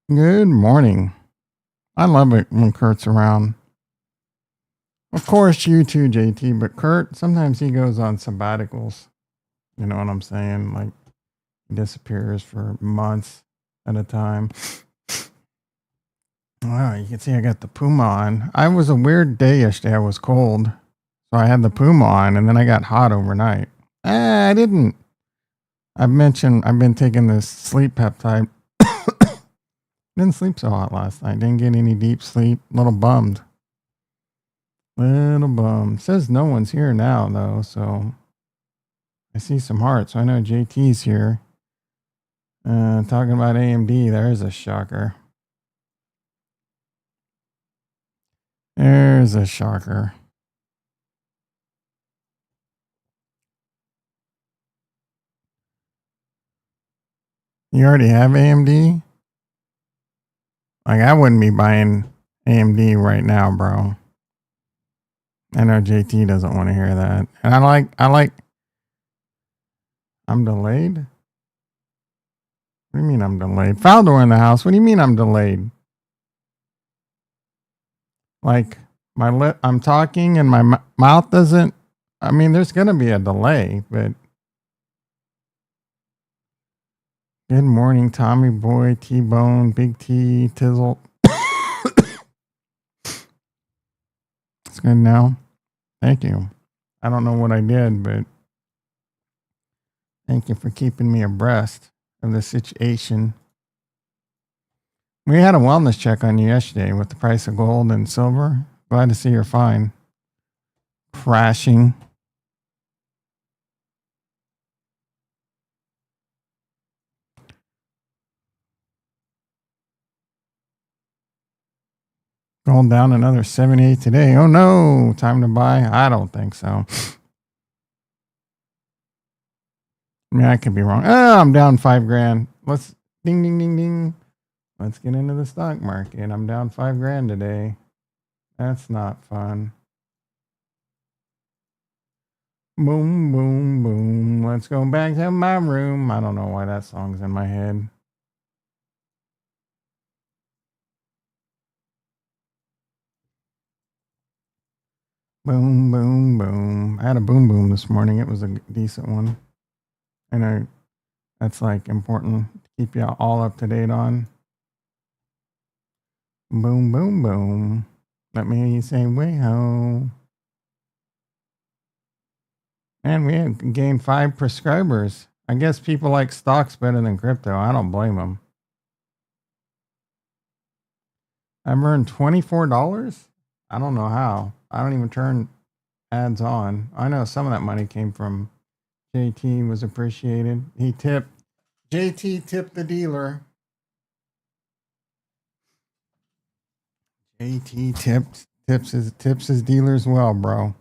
Good morning. I love it when Kurt's around. Of course, you too, JT, but Kurt, sometimes he goes on sabbaticals. You know what I'm saying? Like, he disappears for months at a time. Wow, you can see I got the Puma on. I was a weird day yesterday. I was cold. So I had the Puma on, and then I got hot overnight. I didn't. I've mentioned I've been taking this sleep peptide. Didn't sleep so hot last night. Didn't get any deep sleep. Little bummed. Little bum. Says no one's here now though, so I see some hearts. So I know JT's here. Talking about AMD, there's a shocker. There's a shocker. You already have AMD? Like I wouldn't be buying AMD right now, bro. I know JT doesn't want to hear that. And I'm delayed? What do you mean I'm delayed? Faldor in the house. What do you mean I'm delayed? Like I'm talking and my mouth doesn't. I mean, there's gonna be a delay, but good morning, Tommy Boy, T Bone, Big T, Tizzle. It's good now. Thank you. I don't know what I did, but thank you for keeping me abreast of the situation. We had a wellness check on you yesterday with the price of gold and silver. Glad to see you're fine. Crashing. Gold down another 78 today. Oh no, time to buy? I don't think so. I mean, I could be wrong. Oh, I'm down $5,000. Let's ding, ding, ding, ding. Let's get into the stock market. I'm down $5,000 today. That's not fun. Boom, boom, boom. Let's go back to my room. I don't know why that song's in my head. Boom, boom, boom. I had a boom, boom this morning. It was a decent one. And that's like important to keep you all up to date on. Boom, boom, boom. Let me hear you say, way ho. And we had gained 5 prescribers. I guess people like stocks better than crypto. I don't blame them. I've earned $24. I don't know how. I don't even turn ads on. I know some of that money came from JT, was appreciated. JT tipped the dealer. JT tips his dealers well, bro.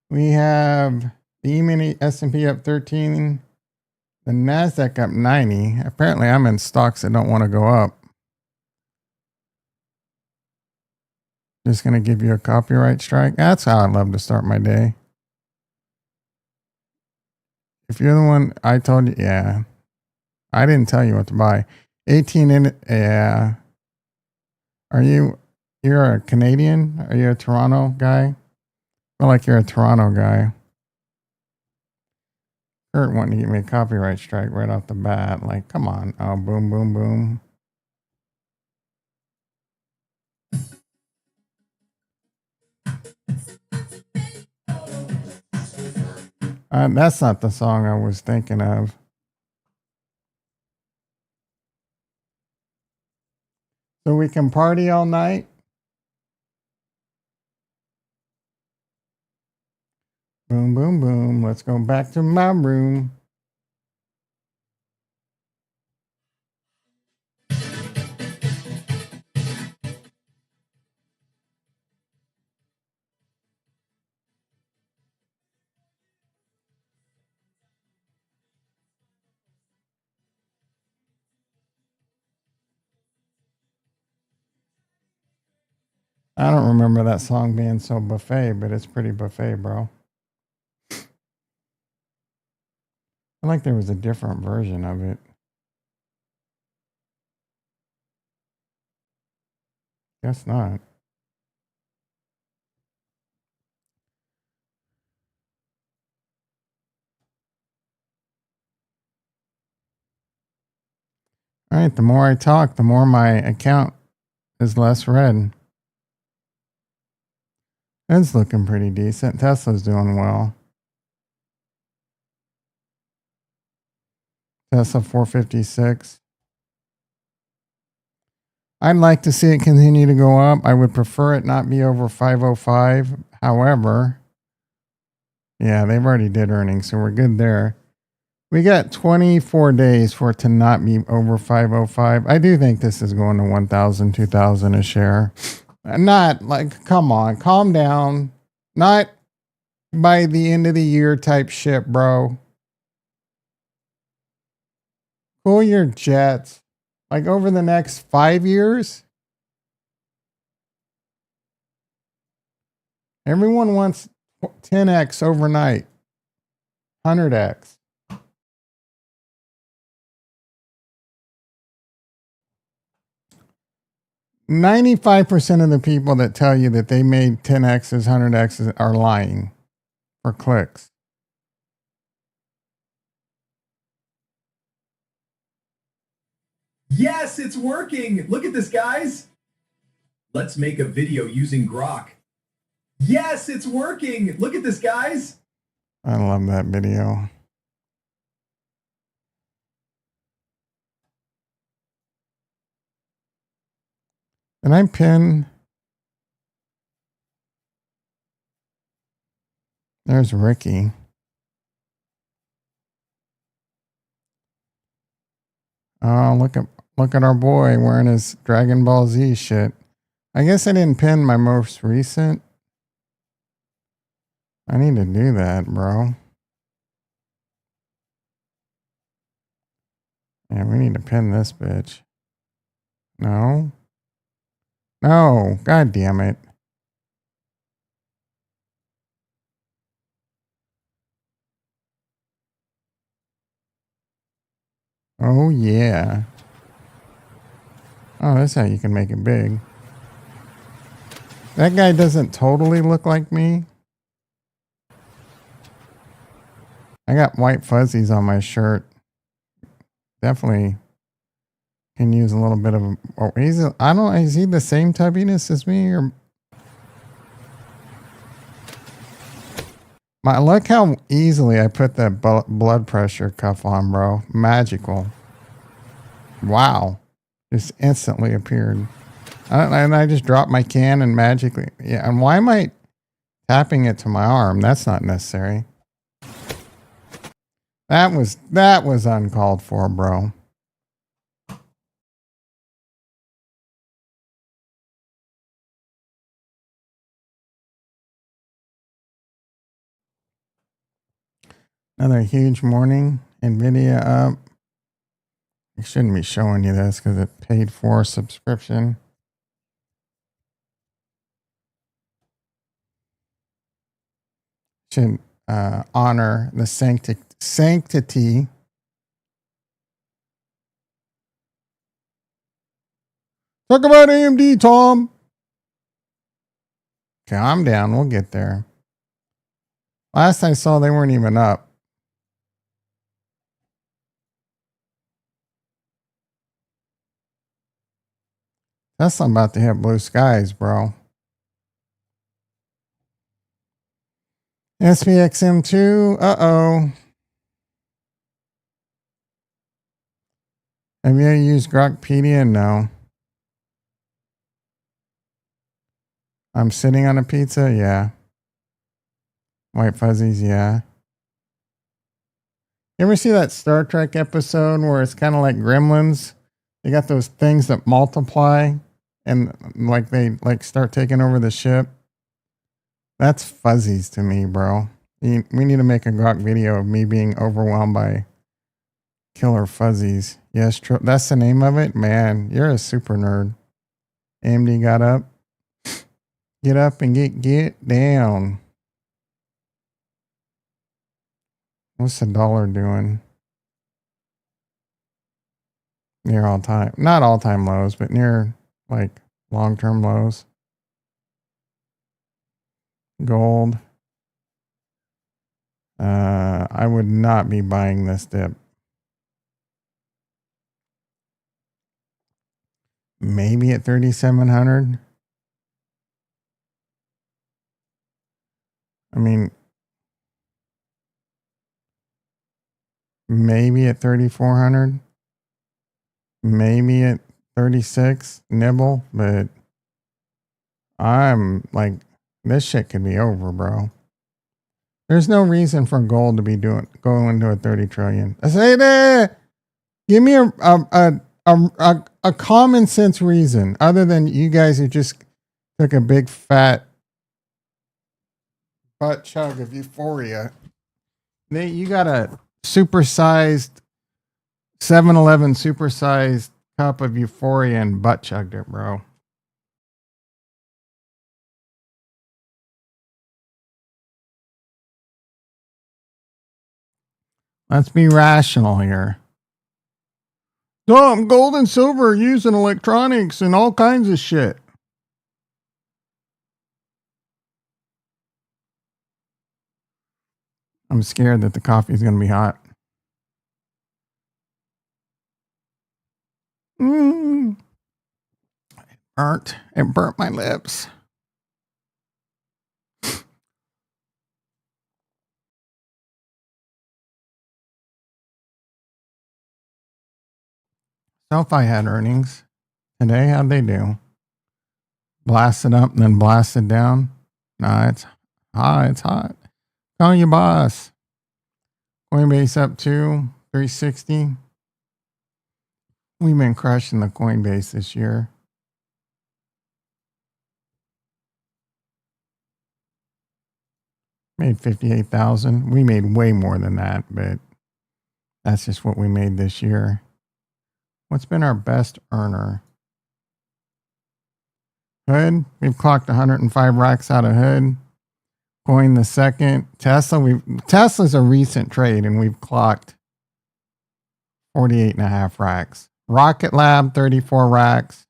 We have the E-mini S&P up 13, the NASDAQ up 90. Apparently, I'm in stocks that don't want to go up. Just going to give you a copyright strike. That's how I love to start my day. If you're the one I told you, yeah. I didn't tell you what to buy. 18 in it, yeah. You're a Canadian? Are you a Toronto guy? I feel like you're a Toronto guy. Kurt wanting to give me a copyright strike right off the bat. Like, come on. Oh, boom, boom, boom. That's not the song I was thinking of. So we can party all night? Boom, boom, boom. Let's go back to my room. I don't remember that song being so buffet, but it's pretty buffet, bro. I like there was a different version of it. Guess not. All right, the more I talk, the more my account is less red. It's looking pretty decent. Tesla's doing well. Tesla 456. I'd like to see it continue to go up. I would prefer it not be over 505. However, yeah, they've already did earnings, so we're good there. We got 24 days for it to not be over 505. I do think this is going to 1,000, 2,000 a share. Not like, come on, calm down. Not by the end of the year type shit, bro. Cool your jets. Like over the next 5 years, everyone wants 10x overnight, 100x. 95% of the people that tell you that they made 10x's, 100x's are lying for clicks. Yes, it's working. Look at this, guys. Let's make a video using Grok. Yes, it's working. Look at this, guys. I love that video. Did I pin? There's Ricky. Oh, look at our boy wearing his Dragon Ball Z shit. I guess I didn't pin my most recent. I need to do that, bro. Yeah, we need to pin this bitch. No. No. God damn it. Oh, yeah. Oh, that's how you can make it big. That guy doesn't totally look like me. I got white fuzzies on my shirt. Definitely can use a little bit of. Oh, I don't. Is he the same tubbiness as me or? Look how easily I put that blood pressure cuff on, bro. Magical. Wow. Just instantly appeared. And I just dropped my can and magically. Yeah. And why am I tapping it to my arm? That's not necessary. That was uncalled for, bro. Another huge morning. Nvidia up. I shouldn't be showing you this because it paid for a subscription. Should honor the sanctity. Talk about AMD, Tom. Calm down. We'll get there. Last I saw, they weren't even up. That's about to hit blue skies, bro. SPXM2. Uh-oh. Have you used Grokpedia? No. I'm sitting on a pizza? Yeah. White fuzzies? Yeah. You ever see that Star Trek episode where it's kind of like Gremlins? They got those things that multiply and like they like start taking over the ship. That's fuzzies to me, bro. We need to make a Grok video of me being overwhelmed by killer fuzzies. Yes, that's the name of it? Man, you're a super nerd. AMD got up. Get up and get down. What's the dollar doing? Near all time, not all time lows, but near like long term lows. Gold. I would not be buying this dip. Maybe at 3,700. I mean, maybe at 3,400. Maybe at 36 nibble, but I'm like, this shit could be over, bro. There's no reason for gold to be going to a 30 trillion. I say that. Give me a common sense reason other than you guys who just took a big fat butt chug of euphoria. You got a supersized 7-Eleven supersized cup of euphoria and butt chugged it, bro. Let's be rational here. Dumb gold and silver used in electronics and all kinds of shit. I'm scared that the coffee is going to be hot. It burnt. It burnt my lips. SoFi had earnings today. How'd they do? Blasted up and then blasted down. Nah, it's hot. It's hot. Call your boss. Coinbase up to 360. We've been crushing the Coinbase this year. Made 58,000. We made way more than that, but that's just what we made this year. What's been our best earner? Hood. We've clocked 105 racks out of Hood. Coin the second. Tesla's a recent trade, and we've clocked 48.5 racks. Rocket Lab, 34 racks.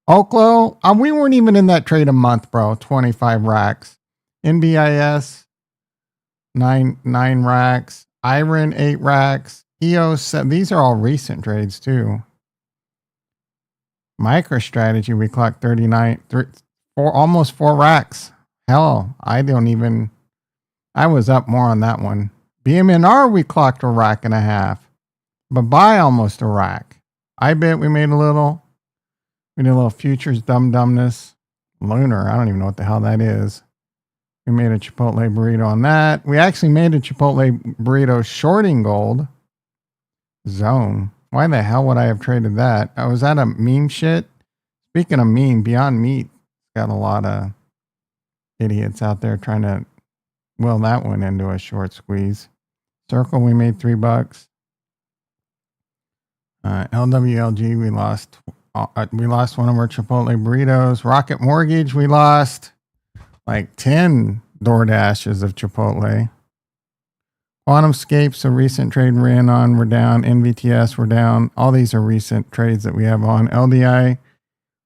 Oklo, we weren't even in that trade a month, bro. 25 racks. NBIS, 9 racks. Iron, 8 racks. EOS, these are all recent trades too. MicroStrategy, we clocked 39, almost 4 racks. Hell, I was up more on that one. BMNR, we clocked a rack and a half, but by almost a rack. I bet we made a little. We did a little futures dumbness. Lunar, I don't even know what the hell that is. We made a Chipotle burrito on that. We actually made a Chipotle burrito shorting gold. Zone. Why the hell would I have traded that? Was that a meme shit? Speaking of meme, Beyond Meat got a lot of idiots out there trying to will that one into a short squeeze. Circle, we made $3. LWLG, we lost one of our Chipotle burritos. Rocket Mortgage, we lost like 10 DoorDashes of Chipotle. QuantumScape's a recent trade we're in on. We're down. NVTS, we're down. All these are recent trades that we have on. LDI,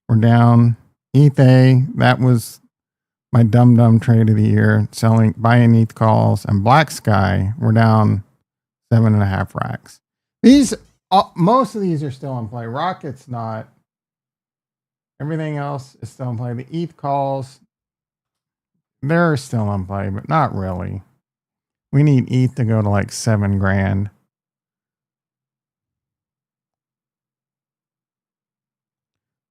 we're down. ETH, that was my dumb trade of the year. Buying ETH calls. And Black Sky, we're down 7.5 racks. Most of these are still in play. Rocket's not. Everything else is still in play. The ETH calls, they're still in play, but not really. We need ETH to go to like $7,000.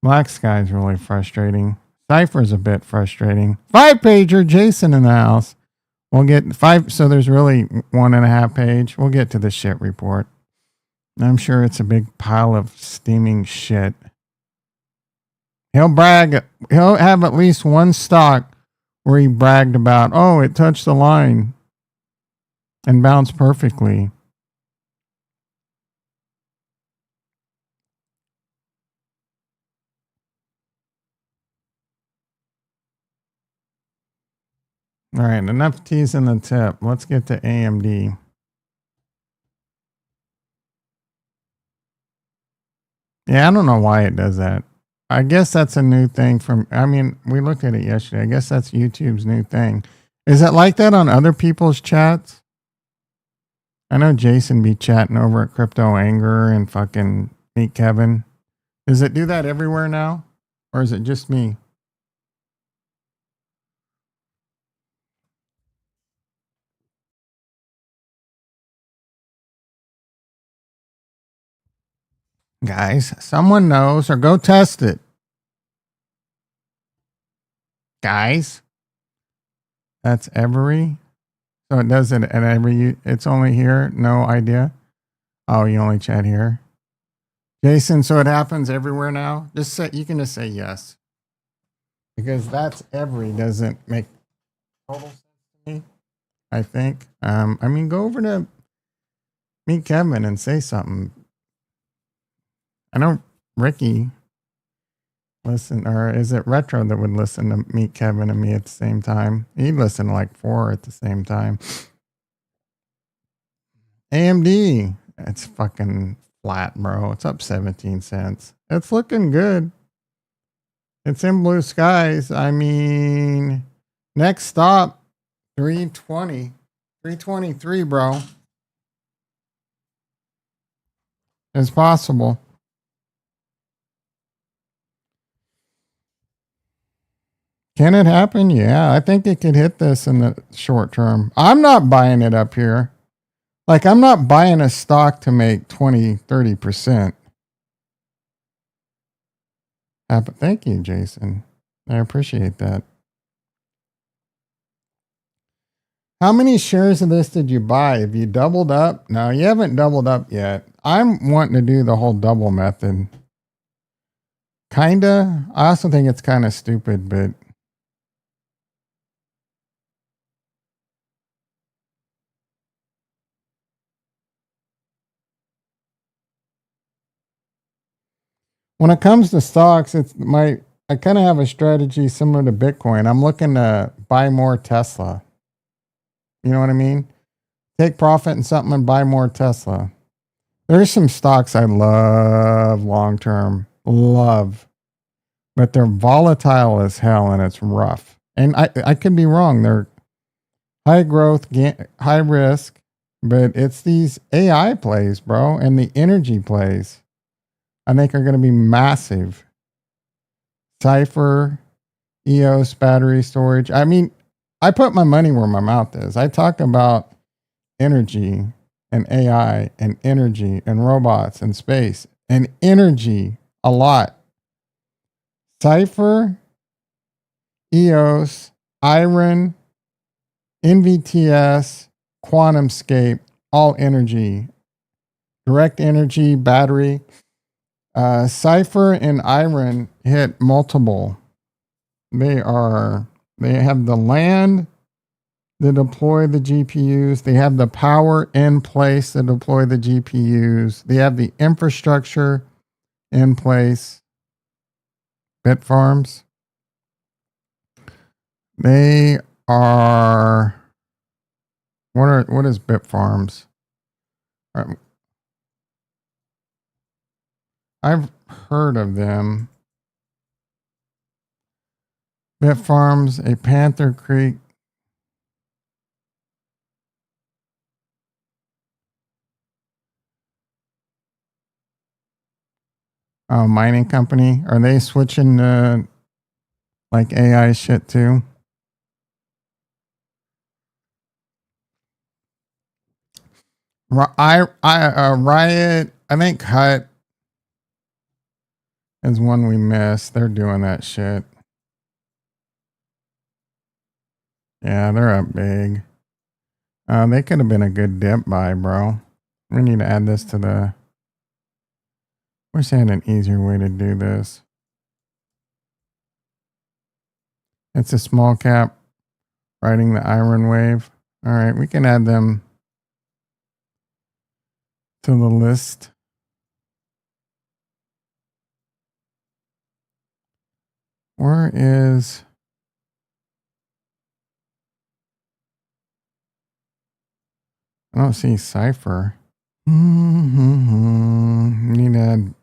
Black Sky's really frustrating. Cypher's a bit frustrating. 5-pager, Jason in the house. We'll get 5. So there's really 1.5 page. We'll get to the shit report. I'm sure it's a big pile of steaming shit. He'll have at least one stock where he bragged about, oh, it touched the line and bounced perfectly. All right, enough teasing the tip. Let's get to AMD. Yeah, I don't know why it does that. I guess that's a new thing from, I mean, we looked at it yesterday. I guess that's YouTube's new thing. Is it like that on other people's chats? I know Jason be chatting over at Crypto Anger and fucking Meet Kevin. Does it do that everywhere now? Or is it just me? Guys, someone knows or go test it. Guys, that's every. So it does it at every, it's only here. No idea. Oh, you only chat here. Jason, so it happens everywhere now? Just say, you can just say yes. Because that's every doesn't make total sense to me, I think. I mean, go over to Meet Kevin and say something. I know Ricky listen, or is it Retro that would listen to Meet Kevin and me at the same time? He'd listen to like 4 at the same time. AMD, it's fucking flat, bro. It's up 17 cents. It's looking good. It's in blue skies. I mean, next stop, 320, 323, bro. It's possible. Can it happen? Yeah, I think it could hit this in the short term. I'm not buying it up here. Like, I'm not buying a stock to make 20, 30%. Thank you, Jason. I appreciate that. How many shares of this did you buy? Have you doubled up? No, you haven't doubled up yet. I'm wanting to do the whole double method. Kinda. I also think it's kind of stupid, but when it comes to stocks, I kind of have a strategy similar to Bitcoin. I'm looking to buy more Tesla. You know what I mean? Take profit in something and buy more Tesla. There's some stocks I love long term, love, but they're volatile as hell and it's rough. And I could be wrong. They're high growth, high risk, but it's these AI plays, bro, and the energy plays I think are going to be massive. Cypher, EOS battery storage. I mean, I put my money where my mouth is. I talk about energy and AI and energy and robots and space and energy a lot. Cypher, EOS, Iron, NVTS, QuantumScape, all energy, direct energy, battery. Cypher and Iron hit multiple. They have the land to deploy the GPUs. They have the power in place to deploy the GPUs. They have the infrastructure in place. Bit farms. They are what is Bit farms? I've heard of them. Bit farms, a Panther Creek. Mining company. Are they switching to like AI shit too? Riot. I think Hut is one we missed. They're doing that shit. Yeah, they're up big. They could have been a good dip buy, bro. We need to add this to the. Wish I had an easier way to do this. It's a small cap riding the iron wave. All right, we can add them to the list. Where is I don't see Cypher. Need to add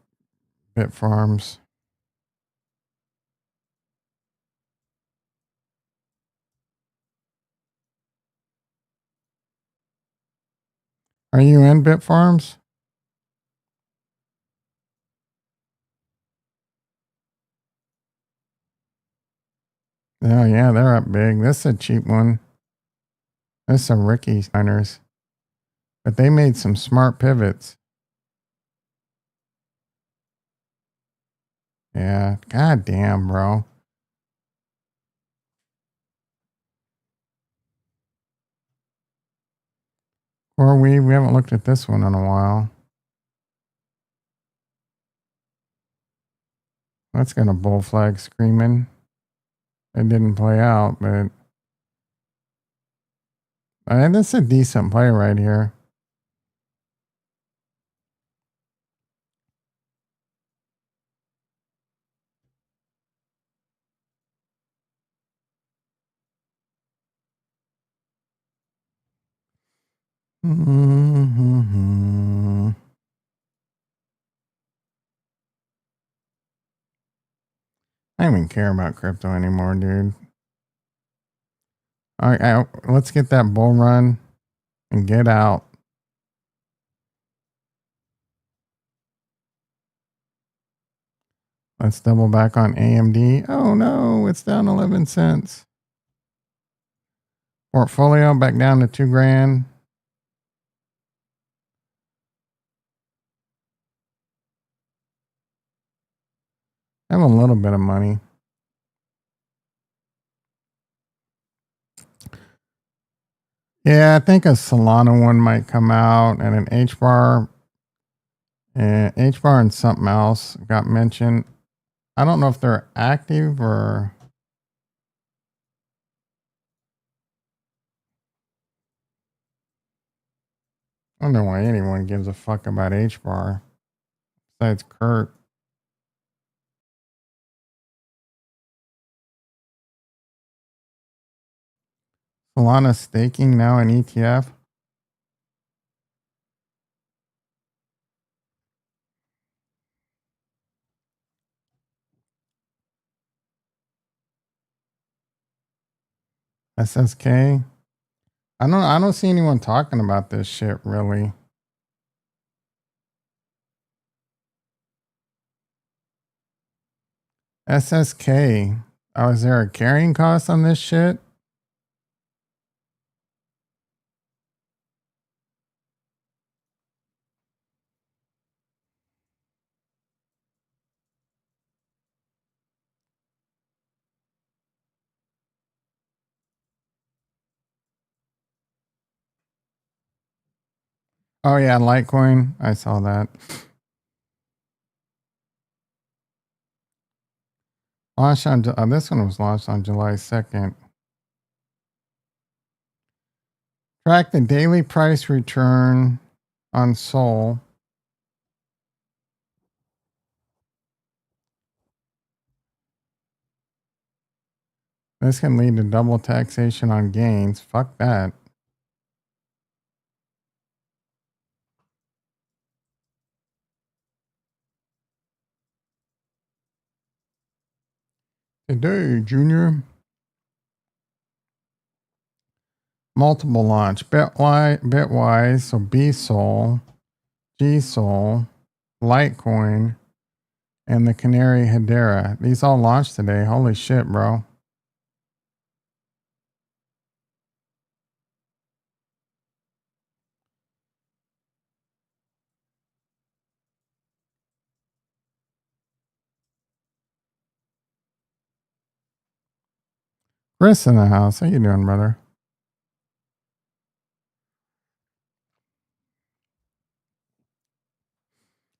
Bit Farms. Are you in Bit Farms? Oh yeah, they're up big. This is a cheap one. This is a Ricky Miners. But they made some smart pivots. Yeah. God damn, bro. Or we haven't looked at this one in a while. That's got a bull flag screaming. It didn't play out, but this is a decent play right here. Mm-hmm. I don't even care about crypto anymore, dude. All right, let's get that bull run and get out. Let's double back on AMD. Oh no, it's down 11 cents. Portfolio back down to $2,000. I have a little bit of money. Yeah, I think a Solana one might come out, and an HBAR. HBAR and something else got mentioned. I don't know if they're active or. I don't know why anyone gives a fuck about HBAR besides Kurt. Solana staking now in ETF. SSK. I don't see anyone talking about this shit really. SSK. Oh, is there a carrying cost on this shit? Oh yeah, Litecoin. I saw that. Launched on this one was launched on July 2nd. Track the daily price return on Sol. This can lead to double taxation on gains. Fuck that. Today, Junior. Multiple launch. Bitwise, so BSol, GSol, Litecoin, and the Canary Hedera. These all launched today. Holy shit, bro. Chris in the house. How you doing, brother?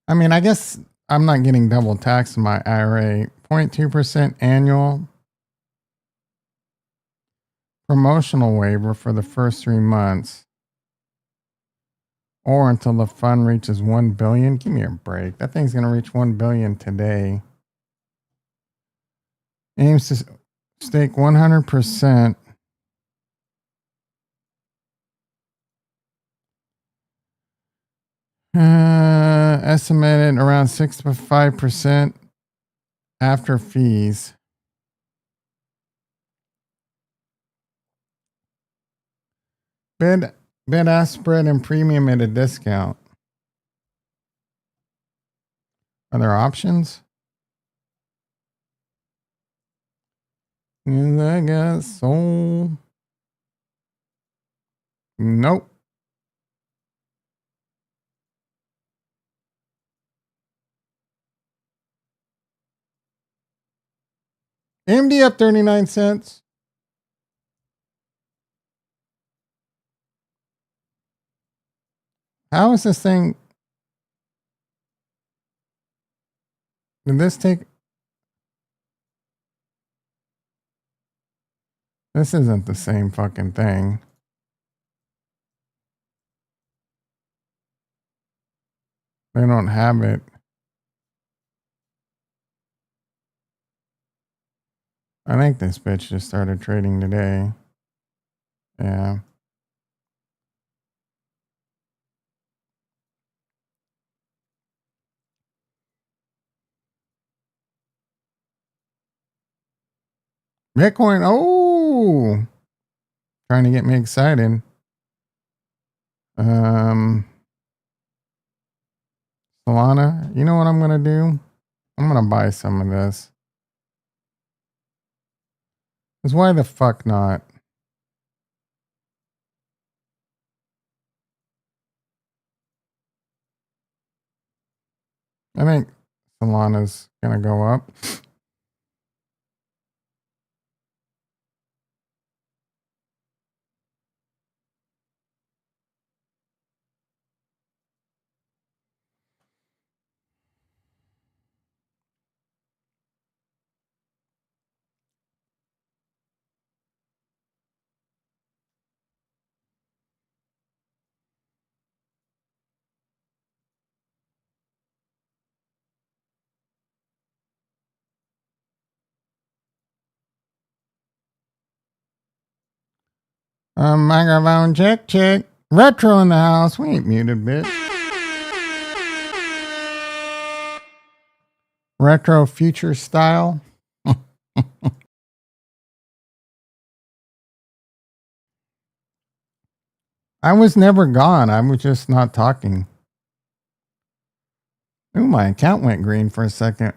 I mean, I guess I'm not getting double taxed in my IRA. 0.2% annual promotional waiver for the first 3 months or until the fund reaches 1 billion. Give me a break. That thing's going to reach 1 billion today. Aims to stake 100% Estimated around 6 to 5% after fees. Bid ask spread and premium at a discount. Are there options? I got sold. Nope. AMD up 39 cents. How is this thing? Did this take? This isn't the same fucking thing. They don't have it. I think this bitch just started trading today. Yeah. Bitcoin. Oh, trying to get me excited. Solana. You know what I'm gonna do? I'm gonna buy some of this. Cause why the fuck not? I think Solana's gonna go up. Microphone check. Retro in the house. We ain't muted, bitch. Retro future style. I was never gone. I was just not talking. Ooh, my account went green for a second.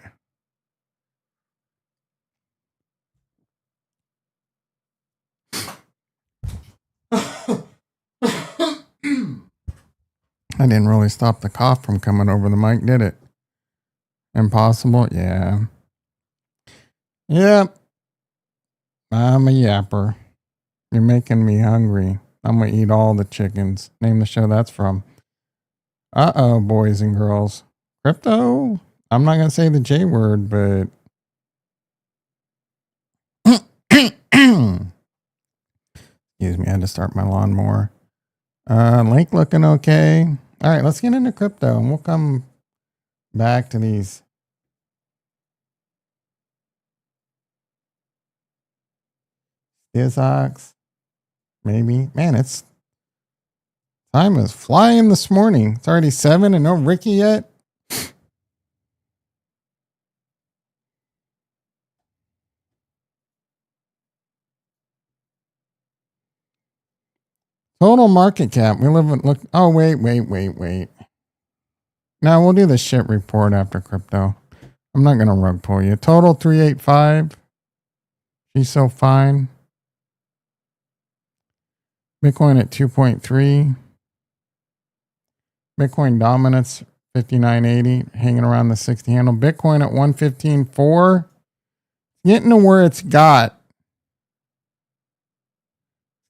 I didn't really stop the cough from coming over the mic, did it? Impossible? Yeah. Yep. I'm a yapper. You're making me hungry. I'm going to eat all the chickens. Name the show that's from. Uh-oh, boys and girls. Crypto? I'm not going to say the J word, but... Excuse me, I had to start my lawnmower. Link looking okay. All right, let's get into crypto, and we'll come back to these. Stizzox. Maybe. Man, it's... Time is flying this morning. It's already 7 and no Ricky yet. Total market cap. We live in look. Oh, wait. Now we'll do the shit report after crypto. I'm not going to rug pull you. Total 385. She's so fine. Bitcoin at 2.3. Bitcoin dominance 59.80, hanging around the 60 handle. Bitcoin at 115.4. Getting to where it's got.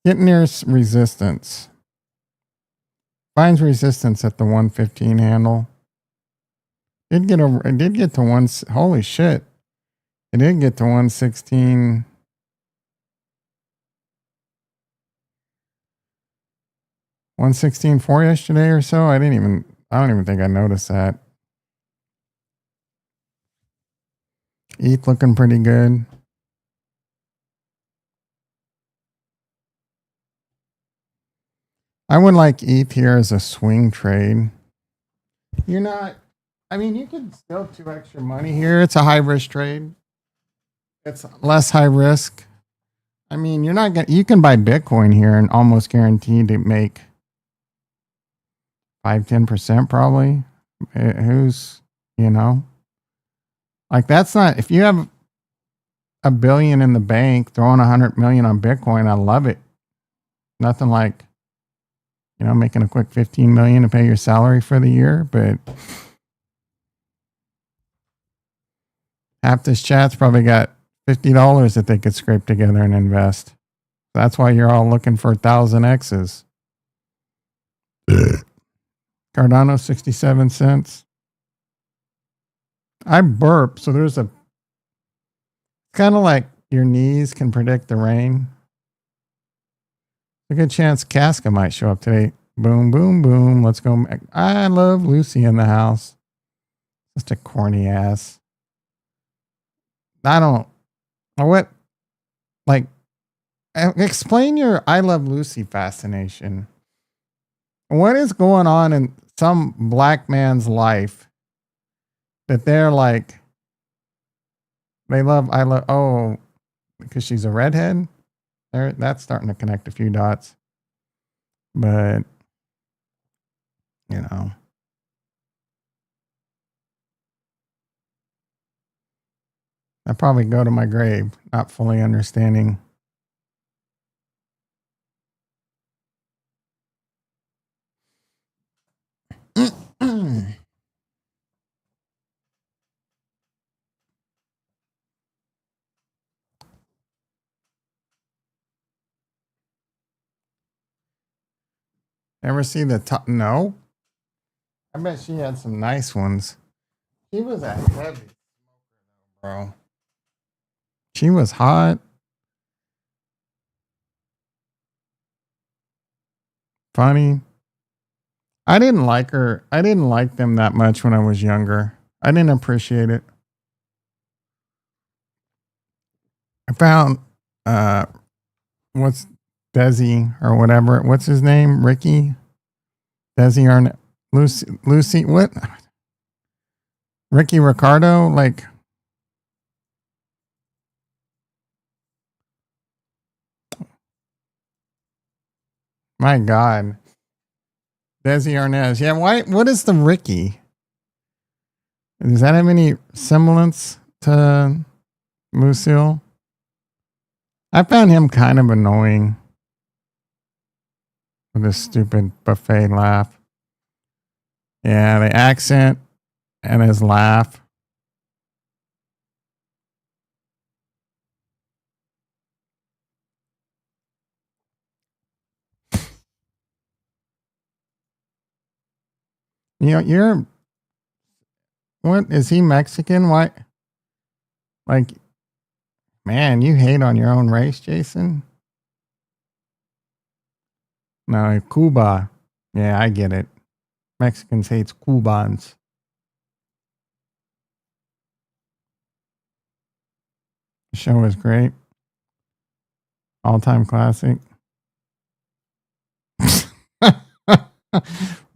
Getting near resistance. Finds resistance at the 115 handle. It did get to one. Holy shit. It did get to 116. 116.4 yesterday or so. I don't even think I noticed that. ETH looking pretty good. I would like ETH here as a swing trade. You're not. I mean, you could still 2x your money here. It's a high risk trade. It's less high risk. I mean, you're not gonna. You can buy Bitcoin here and almost guaranteed to make 5-10% probably. Who's you know like that's not. If you have $1 billion in the bank, throwing 100 million on Bitcoin, I love it. Nothing like making a quick 15 million to pay your salary for the year, but half this chat's probably got $50 that they could scrape together and invest. That's why you're all looking for 1,000Xs. Cardano 67 cents. I burp, so there's a kind of like your knees can predict the rain. A good chance Casca might show up today. Boom, boom, boom. Let's go. I love Lucy in the house. Just a corny ass. I don't. What? Like, explain your I love Lucy fascination. What is going on in some black man's life that they're like, they love, I love, oh, because she's a redhead? That's starting to connect a few dots. But, you know. I probably go to my grave not fully understanding. Ever see the top? No. I bet she had some nice ones. She was a heavy bro. She was hot. Funny. I didn't like her. I didn't like them that much when I was younger. I didn't appreciate it. I found what's Desi or whatever. What's his name? Ricky? Desi or Lucy what? Ricky Ricardo? Like, my God. Desi Arnaz. Yeah, why what is the Ricky? Does that have any semblance to Lucille? I found him kind of annoying with his stupid buffet laugh. Yeah, the accent and his laugh. You're what is he Mexican? Why? Like, man, you hate on your own race, Jason? No, Cuba. Yeah, I get it. Mexicans hates Cubans. The show was great. All time classic.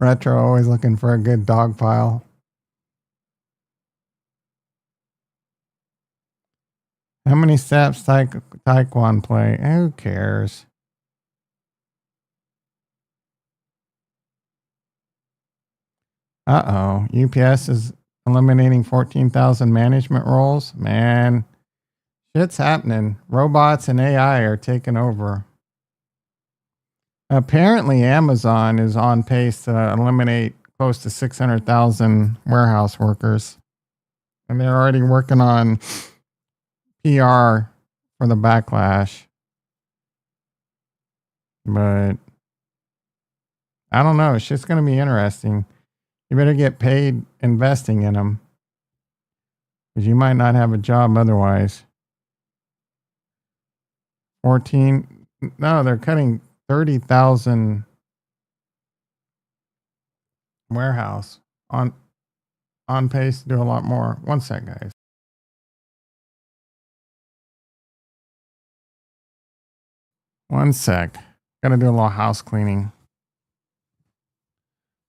Retro always looking for a good dog pile. How many steps Taekwon play? Who cares? UPS is eliminating 14,000 management roles. Man, shit's happening. Robots and AI are taking over. Apparently, Amazon is on pace to eliminate close to 600,000 warehouse workers. And they're already working on PR for the backlash. But I don't know. It's just going to be interesting. You better get paid investing in them because you might not have a job otherwise. 14. No, they're cutting 30,000 warehouse on pace to do a lot more. One sec, guys. One sec. Got to do a little house cleaning.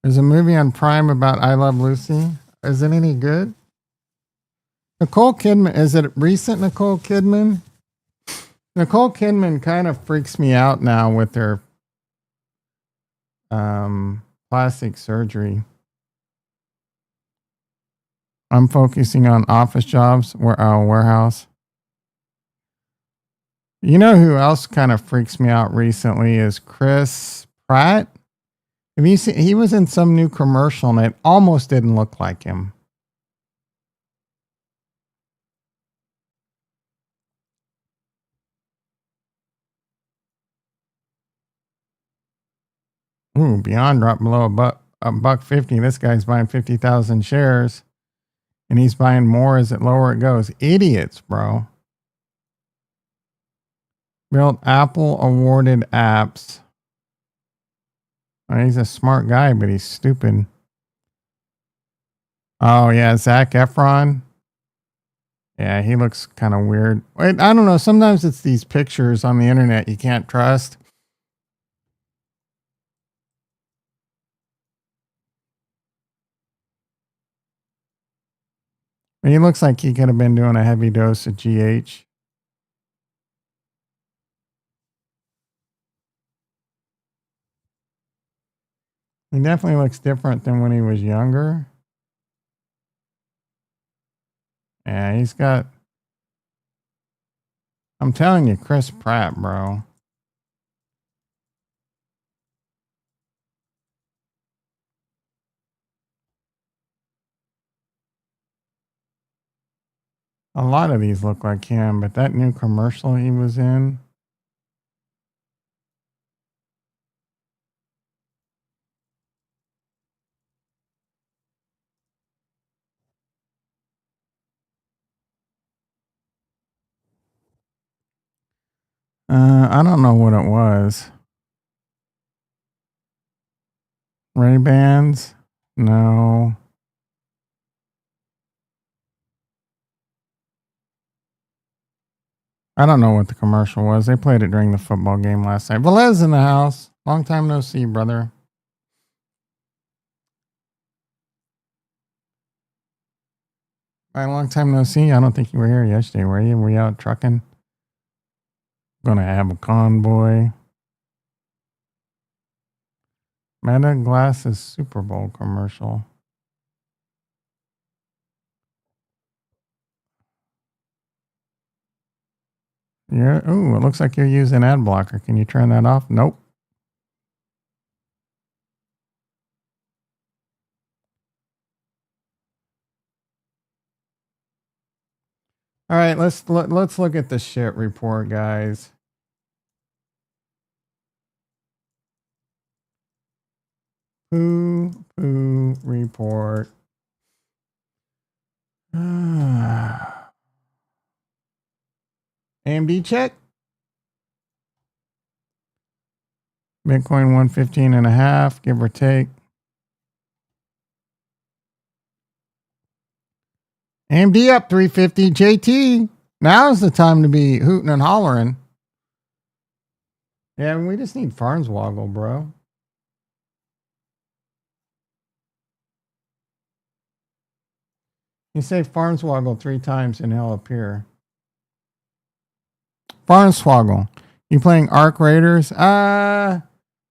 There's a movie on Prime about I Love Lucy. Is it any good? Nicole Kidman, is it recent Nicole Kidman? Nicole Kidman kind of freaks me out now with her plastic surgery. I'm focusing on office jobs, warehouse. You know who else kind of freaks me out recently is Chris Pratt. Have you seen? He was in some new commercial and it almost didn't look like him. Ooh, Beyond dropped below a buck 50. This guy's buying 50,000 shares and he's buying more as it lower it goes. Idiots, bro. Built Apple awarded apps. Oh, he's a smart guy, but he's stupid. Oh yeah, Zac Efron. Yeah, he looks kind of weird. I don't know. Sometimes it's these pictures on the internet you can't trust. He looks like he could have been doing a heavy dose of GH. He definitely looks different than when he was younger. Yeah, he's got. I'm telling you, Chris Pratt, bro. A lot of these look like him, but that new commercial he was in. I don't know what it was. Ray-Bans? No. I don't know what the commercial was. They played it during the football game last night. Velez in the house. Long time no see, brother. By a long time no see. I don't think you were here yesterday, were you? Were you out trucking? Gonna have a convoy. Meta Glasses Super Bowl commercial. Yeah. Ooh, it looks like you're using ad blocker. Can you turn that off? Nope. All right, let's look at the shit report, guys. Poo Poo Report. AMD check. Bitcoin 115.5, give or take. AMD up 350. JT. Now's the time to be hooting and hollering. Yeah, we just need Farnswoggle, bro. You say Farnswoggle 3 times and he'll appear. Farnswoggle. You playing Arc Raiders? I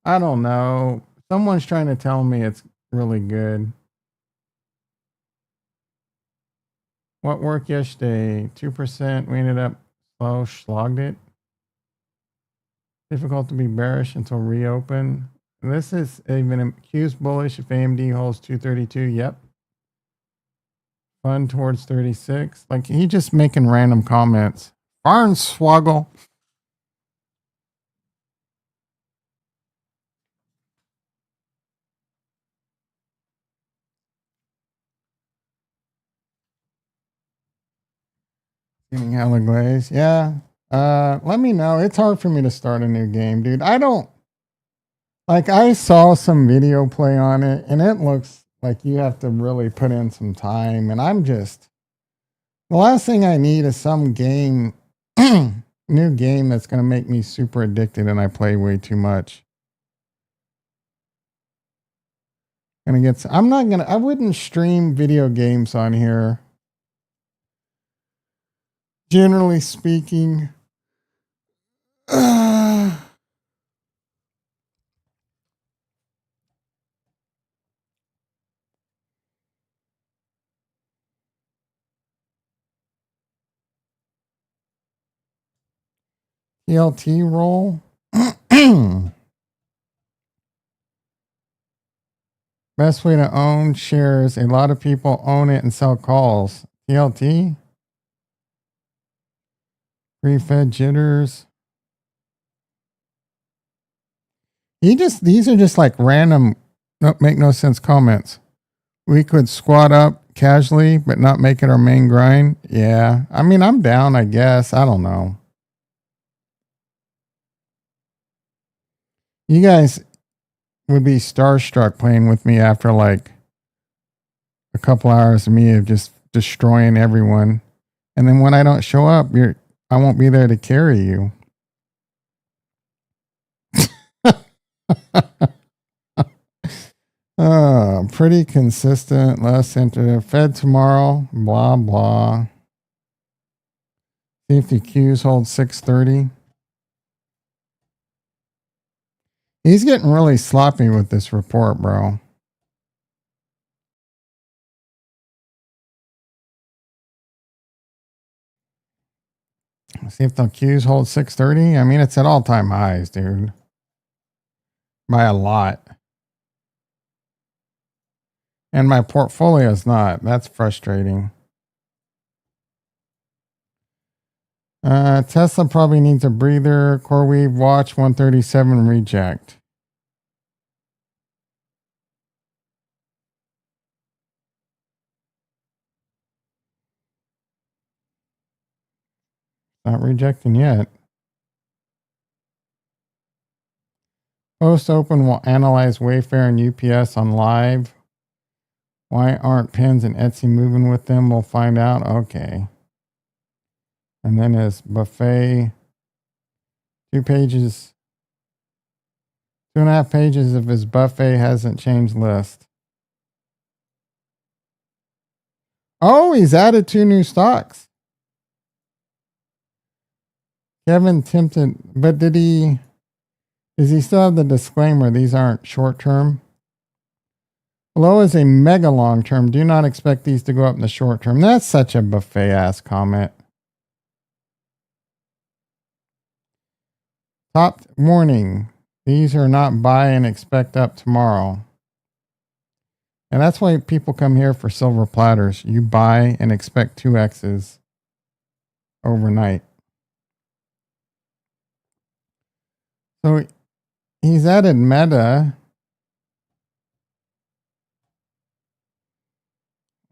don't know. Someone's trying to tell me it's really good. What worked yesterday? 2%. We ended up slow, slogged it. Difficult to be bearish until reopen. This is even accused bullish if AMD holds 232. Yep. Fun towards 36. Like he just making random comments. Farnswoggle. Getting hella glaze. Yeah. Let me know. It's hard for me to start a new game, dude. I don't like I saw some video play on it and it looks like you have to really put in some time. And I'm just the last thing I need is some game new game that's gonna make me super addicted and I play way too much. I wouldn't stream video games on here. Generally speaking. TLT roll. Best way to own shares. A lot of people own it and sell calls. TLT. Pre-fed jitters. These are just like random, make no sense comments. We could squat up casually, but not make it our main grind. Yeah. I mean, I'm down, I guess. I don't know. You guys would be starstruck playing with me after like a couple hours of me of just destroying everyone. And then when I don't show up, I won't be there to carry you. Pretty consistent, less sensitive. Fed tomorrow, blah, blah. Safety queues hold 630. He's getting really sloppy with this report, bro. See if the queues hold 630. I mean, it's at all-time highs, dude. By a lot. And my portfolio is not. That's frustrating. Tesla probably needs a breather. CoreWeave watch 137 reject. Not rejecting yet. Post open will analyze Wayfair and UPS on live. Why aren't Pins and Etsy moving with them? We'll find out. Okay. And then his buffet. 2 pages. 2.5 pages of his buffet hasn't changed list. Oh, he's added 2 new stocks. Kevin tempted, but does he still have the disclaimer? These aren't short term. Below is a mega long term. Do not expect these to go up in the short term. That's such a buffet ass comment. Top warning. These are not buy and expect up tomorrow. And that's why people come here for silver platters. You buy and expect 2X's overnight. So he's added Meta,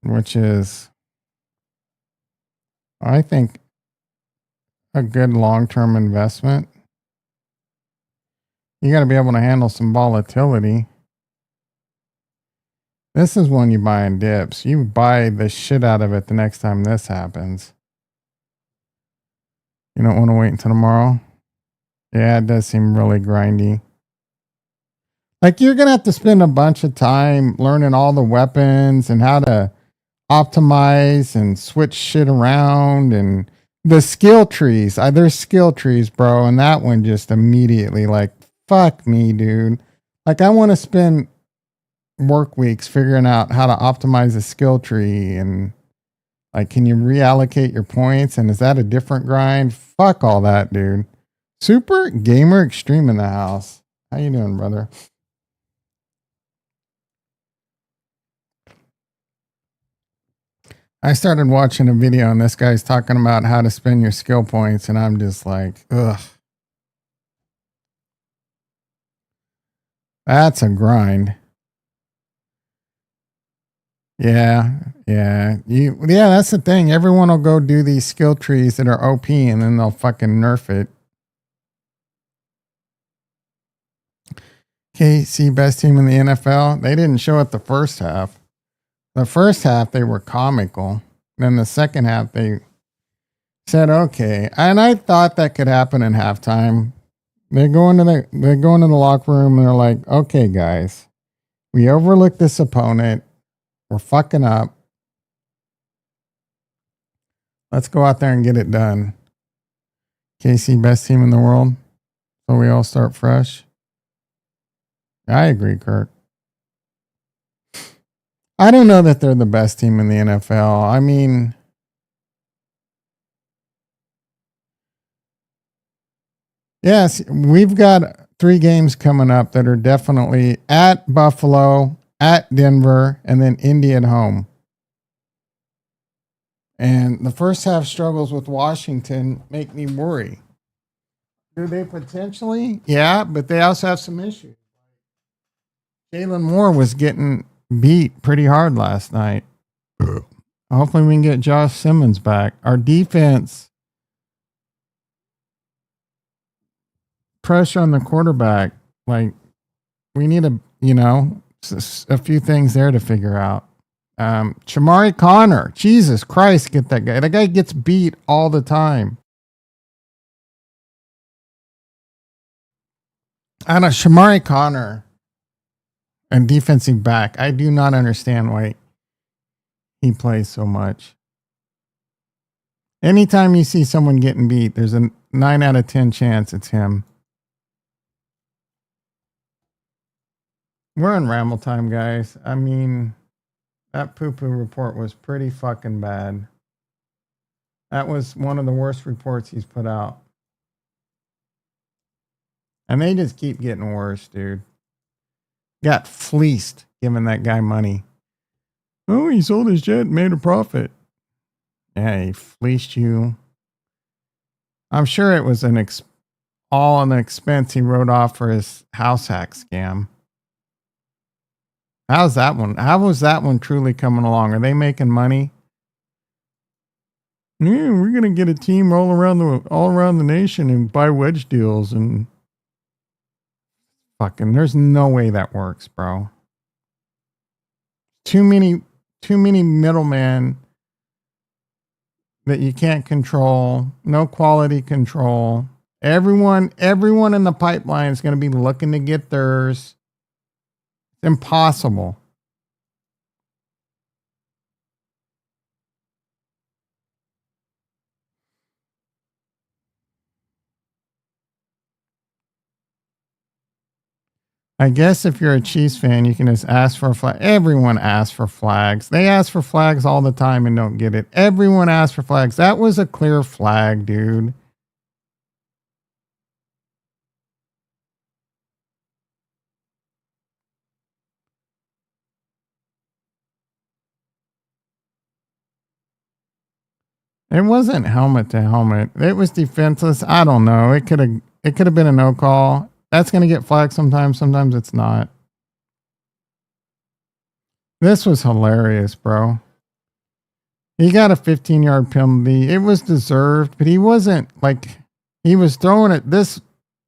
which is, I think, a good long-term investment. You got to be able to handle some volatility. This is one you buy in dips. You buy the shit out of it the next time this happens. You don't want to wait until tomorrow? Yeah, it does seem really grindy. Like, you're going to have to spend a bunch of time learning all the weapons and how to optimize and switch shit around and the skill trees. There's skill trees, bro. And that one just immediately like, fuck me, dude. Like, I want to spend work weeks figuring out how to optimize a skill tree and like, can you reallocate your points? And is that a different grind? Fuck all that, dude. Super Gamer Extreme in the house. How you doing, brother? I started watching a video and this guy's talking about how to spend your skill points, and I'm just like, ugh. That's a grind. Yeah. That's the thing. Everyone will go do these skill trees that are OP and then they'll fucking nerf it. KC best team in the NFL. They didn't show it the first half. The first half they were comical. Then the second half they said okay. And I thought that could happen in halftime. They go into the locker room and they're like, okay, guys, We overlooked this opponent. We're fucking up. Let's go out there and get it done. KC, best team in the world. So we all start fresh. I agree, Kurt. I don't know that they're the best team in the NFL. I mean, yes, we've got 3 games coming up that are definitely at Buffalo, at Denver, and then Indy at home. And the first half struggles with Washington make me worry. Do they potentially? Yeah, but they also have some issues. Jalen Moore was getting beat pretty hard last night. Hopefully we can get Josh Simmons back. Our defense, pressure on the quarterback. Like, we need a few things there to figure out. Shamari Connor, Jesus Christ, get that guy. That guy gets beat all the time. I know Shamari Connor and defensive back. I do not understand why he plays so much. Anytime you see someone getting beat, there's a 9 out of 10 chance it's him. We're in Ramble Time, guys. I mean, that Poo Poo Report was pretty fucking bad. That was one of the worst reports he's put out. And they just keep getting worse, dude. Got fleeced giving that guy money. Oh, he sold his jet and made a profit. Yeah, he fleeced you. I'm sure it was all an expense he wrote off for his house hack scam. How's that one? How was that one truly coming along? Are they making money? Yeah, we're gonna get a team all around the nation and buy wedge deals and fucking. There's no way that works, bro. Too many middlemen that you can't control. No quality control. Everyone in the pipeline is going to be looking to get theirs. It's impossible. I guess if you're a Chiefs fan, you can just ask for a flag. Everyone asks for flags. They ask for flags all the time and don't get it. Everyone asks for flags. That was a clear flag, dude. It wasn't helmet to helmet. It was defenseless. I don't know. It could have been a no call. That's going to get flagged sometimes. Sometimes it's not. This was hilarious, bro. He got a 15-yard penalty. It was deserved, but he wasn't like he was throwing it. This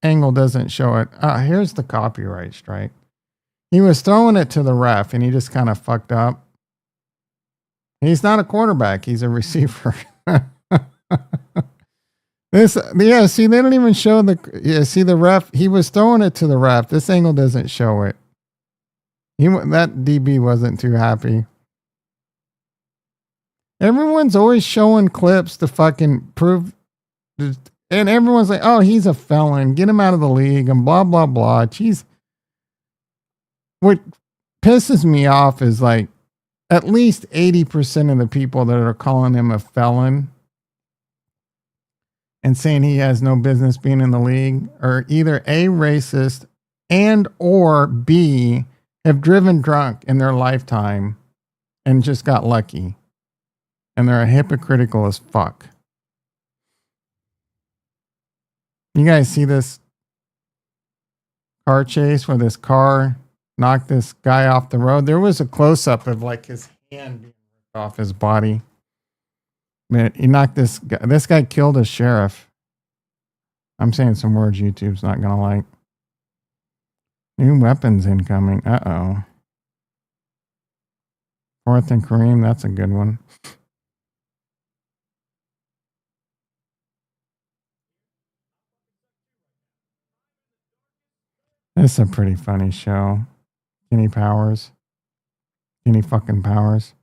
angle doesn't show it. Here's the copyright strike. He was throwing it to the ref and he just kind of fucked up. He's not a quarterback. He's a receiver. See, they don't even show see the ref. He was throwing it to the ref. This angle doesn't show it. That DB wasn't too happy. Everyone's always showing clips to fucking prove, and everyone's like, "Oh, he's a felon. Get him out of the league," and blah blah blah. Jeez, what pisses me off is like at least 80% of the people that are calling him a felon and saying he has no business being in the league are either A, racist, and or B, have driven drunk in their lifetime and just got lucky. And they're hypocritical as fuck. You guys see this car chase where this car knocked this guy off the road? There was a close-up of like his hand being ripped off his body. Man, he knocked this guy. This guy killed a sheriff. I'm saying some words YouTube's not going to like. New weapons incoming. Uh-oh. 4th and Kareem. That's a good one. This is a pretty funny show. Kenny Powers. Kenny fucking Powers.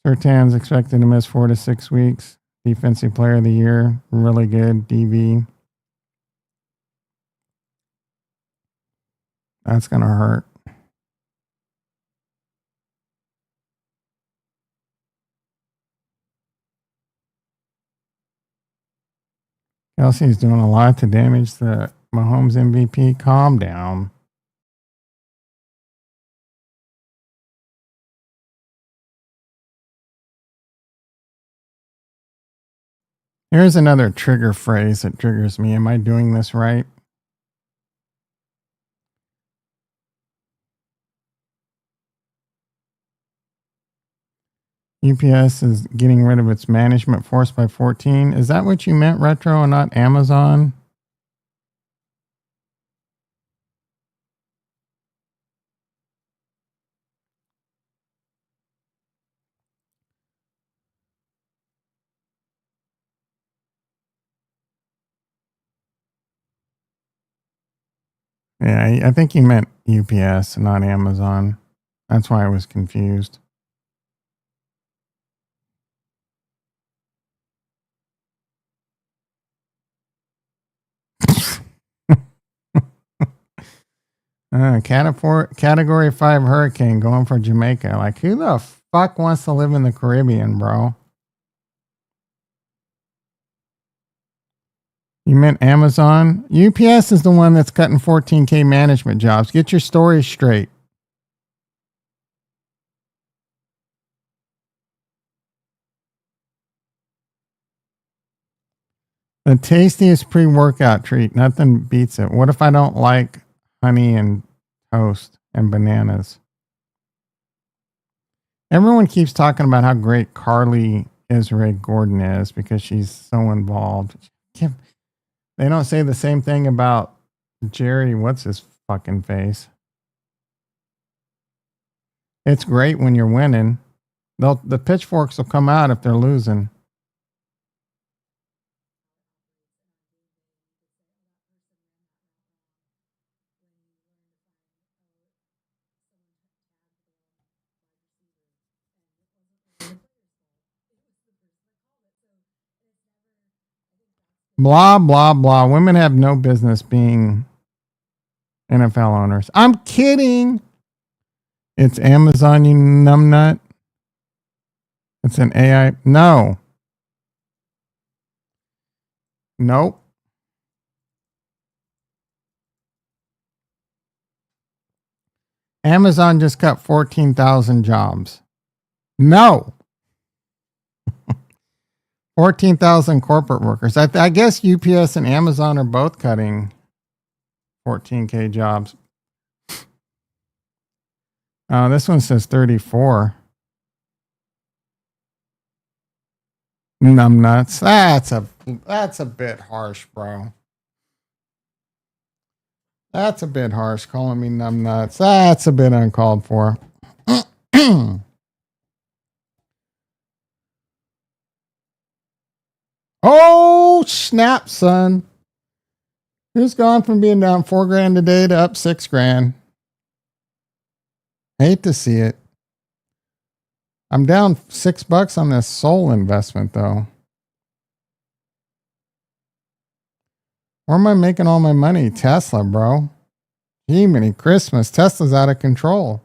Sertan's expected to miss 4 to 6 weeks. Defensive player of the year. Really good. DV. That's going to hurt. Kelsey's doing a lot to damage the Mahomes MVP. Calm down. Here's another trigger phrase that triggers me. Am I doing this right? UPS is getting rid of its management force by 14. Is that what you meant, Retro, and not Amazon? Yeah, I think you meant UPS, not Amazon. That's why I was confused. Category 5 hurricane going for Jamaica. Like, who the fuck wants to live in the Caribbean, bro? You meant Amazon? UPS is the one that's cutting 14K management jobs. Get your story straight. The tastiest pre-workout treat. Nothing beats it. What if I don't like honey and toast and bananas? Everyone keeps talking about how great Carly Israel Gordon is because she's so involved. They don't say the same thing about Jerry. What's his fucking face? It's great when you're winning. The pitchforks will come out if they're losing. Blah, blah, blah. Women have no business being NFL owners. I'm kidding. It's Amazon, you numbnut. It's an AI. No. Nope. Amazon just cut 14,000 jobs. No. 14,000 corporate workers. I guess UPS and Amazon are both cutting 14K jobs. This one says 34. Numbnuts. That's a bit harsh, bro. That's a bit harsh, calling me numbnuts. That's a bit uncalled for. Oh, snap, son. Who's gone from being down $4,000 a day to up $6,000? Hate to see it. I'm down $6 on this Sol investment, though. Where am I making all my money? Tesla, bro. Jiminy Christmas. Tesla's out of control.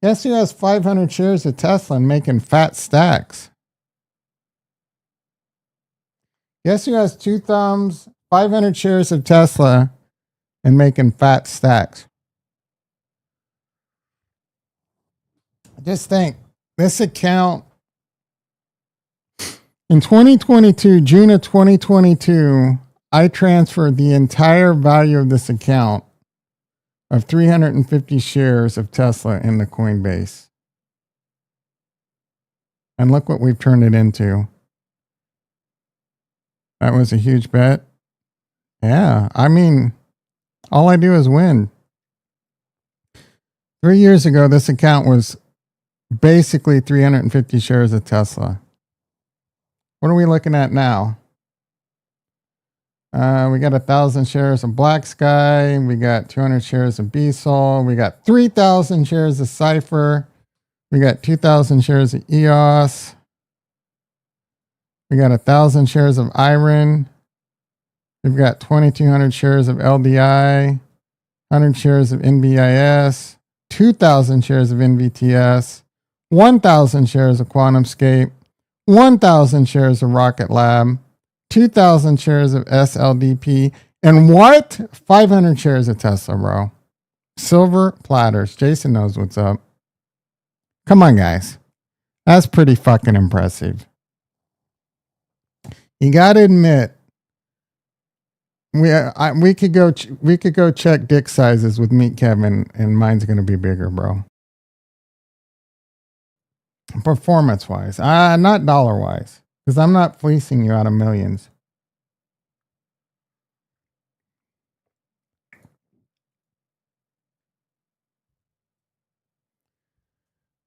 Guess who has 500 shares of Tesla and making fat stacks? Guess who has 2 thumbs, 500 shares of Tesla, and making fat stacks? Just think, this account in 2022, June of 2022, I transferred the entire value of this account of 350 shares of Tesla into Coinbase. And look what we've turned it into. That was a huge bet. Yeah, I mean, all I do is win. 3 years ago, this account was basically 350 shares of Tesla. What are we looking at now? We got 1,000 shares of Black Sky. We got 200 shares of B-Sol. We got 3,000 shares of Cypher. We got 2,000 shares of EOS. We got 1,000 shares of Iron. We've got 2,200 shares of LDI, 100 shares of NBIS, 2,000 shares of NVTS, 1,000 shares of QuantumScape, 1,000 shares of Rocket Lab, 2,000 shares of SLDP, and what? 500 shares of Tesla, bro. Silver platters. Jason knows what's up. Come on, guys. That's pretty fucking impressive. You got to admit, we could go check dick sizes with Meet Kevin, and mine's gonna be bigger, bro. Performance wise, not dollar wise, because I'm not fleecing you out of millions.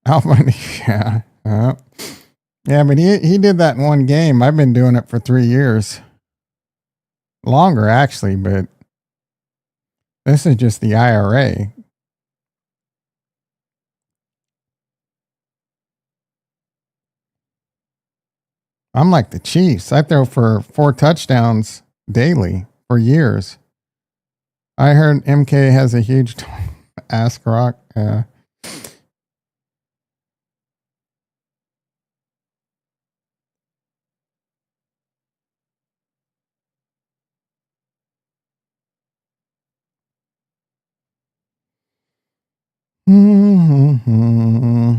How many? Yeah, yeah, but he did that in one game. I've been doing it for 3 years, longer actually, but this is just the IRA. I'm like the Chiefs. I throw for 4 touchdowns daily for years. I heard MK has a huge ass rock. Mm-hmm.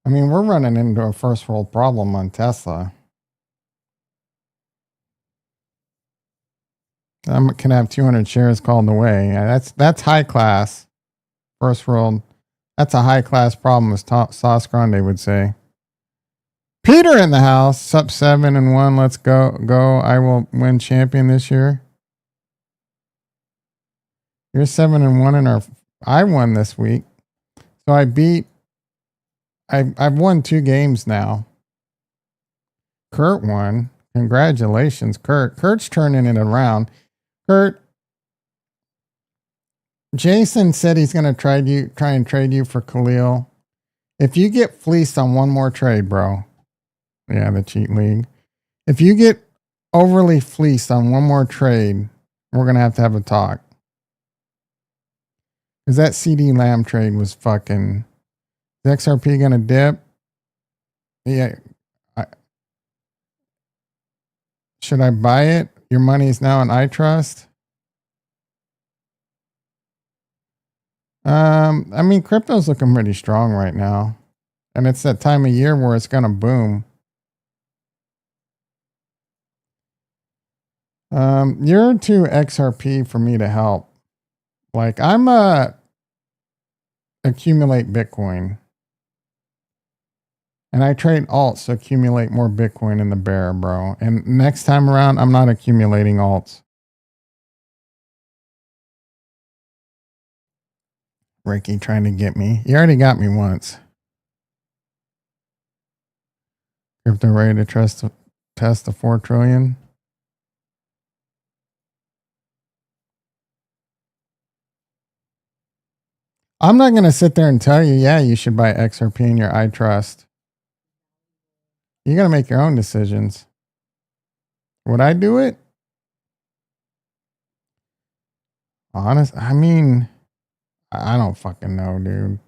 I mean, we're running into a first world problem on Tesla. I can have 200 shares called away. That's high class. First world. That's a high class problem, as Sauce Grande would say. Peter in the house. Up 7-1. Let's go. I will win champion this year. You're 7-1 in our. I won this week, so I beat. I've won 2 games now. Kurt won. Congratulations, Kurt. Kurt's turning it around. Kurt, Jason said he's going to try and trade you for Khalil. If you get fleeced on one more trade, bro. Yeah, the cheat league. If you get overly fleeced on one more trade, we're going to have a talk. Because that CD Lamb trade was fucking. Is XRP going to dip? Yeah. Should I buy it? Your money is now in iTrust. I mean, crypto's looking pretty strong right now. And it's that time of year where it's going to boom. You're too XRP for me to help. Like, I'm accumulate Bitcoin. And I trade alts to accumulate more Bitcoin in the bear, bro. And next time around, I'm not accumulating alts. Ricky trying to get me. You already got me once. Crypto ready to test the 4 trillion. I'm not going to sit there and tell you, yeah, you should buy XRP in your iTrust. You got to make your own decisions. Would I do it? Honest, I mean, I don't fucking know, dude.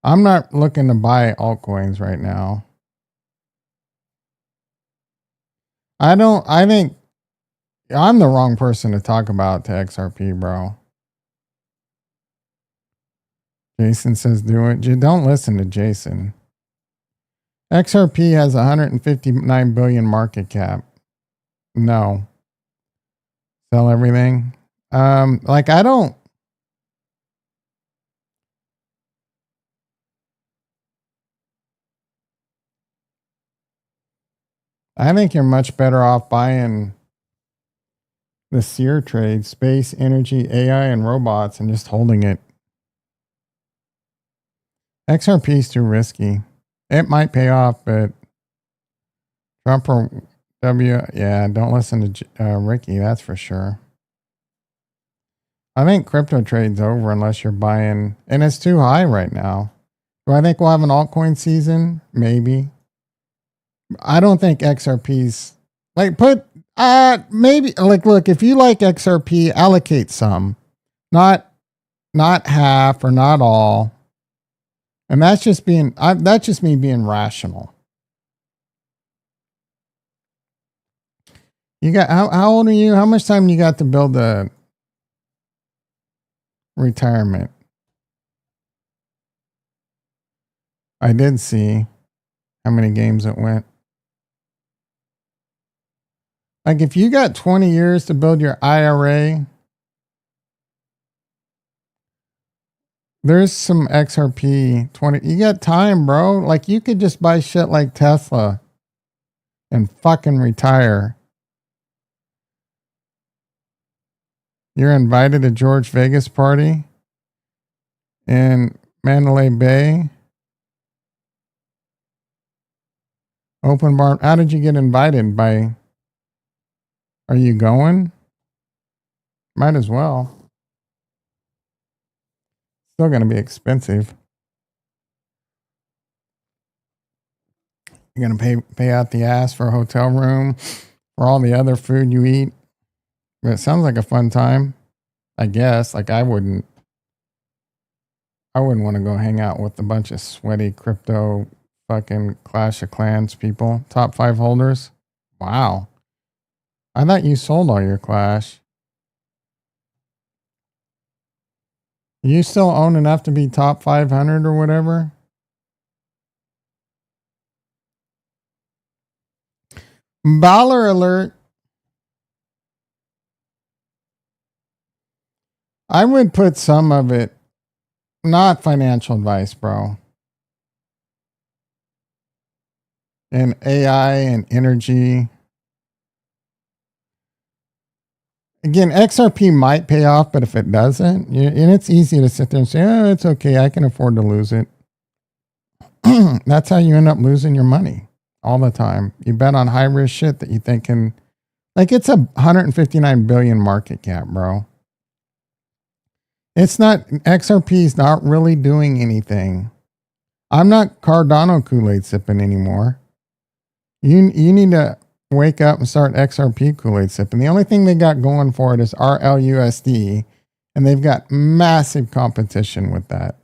I'm not looking to buy altcoins right now. I think I'm the wrong person to talk about to XRP, bro. Jason says do it. Don't listen to Jason. XRP has 159 billion market cap. No. Sell everything. Like I don't. I think you're much better off buying the SEER trade, space, energy, AI, and robots, and just holding it. XRP is too risky. It might pay off, but Trump or yeah, don't listen to Ricky, that's for sure. I think crypto trade's over unless you're buying, and it's too high right now. Do I think we'll have an altcoin season? Maybe. I don't think XRP's like maybe like look, if you like XRP, allocate some. Not half or not all. And that's just me being rational. You got how old are you? How much time you got to build a retirement? I did see how many games it went. Like if you got 20 years to build your IRA, there's some XRP 20. You got time, bro. Like you could just buy shit like Tesla and fucking retire. You're invited to George Vegas party in Mandalay Bay. Open bar. How did you get invited? Are you going? Might as well. Still going to be expensive. You're going to pay out the ass for a hotel room, for all the other food you eat. But it sounds like a fun time, I guess. Like I wouldn't want to go hang out with a bunch of sweaty crypto fucking Clash of Clans people. Top 5 holders. Wow. I thought you sold all your Clash. You still own enough to be top 500 or whatever? Baller alert. I would put some of it, not financial advice, bro, in AI and energy. Again, XRP might pay off, but if it doesn't, and it's easy to sit there and say, oh, it's okay, I can afford to lose it. That's how you end up losing your money all the time. You bet on high risk shit that you think can, like it's a 159 billion market cap, bro. It's not, XRP is not really doing anything. I'm not Cardano Kool-Aid sipping anymore. You need to wake up and start XRP Kool-Aid sipping. The only thing they got going for it is RLUSD, and they've got massive competition with that.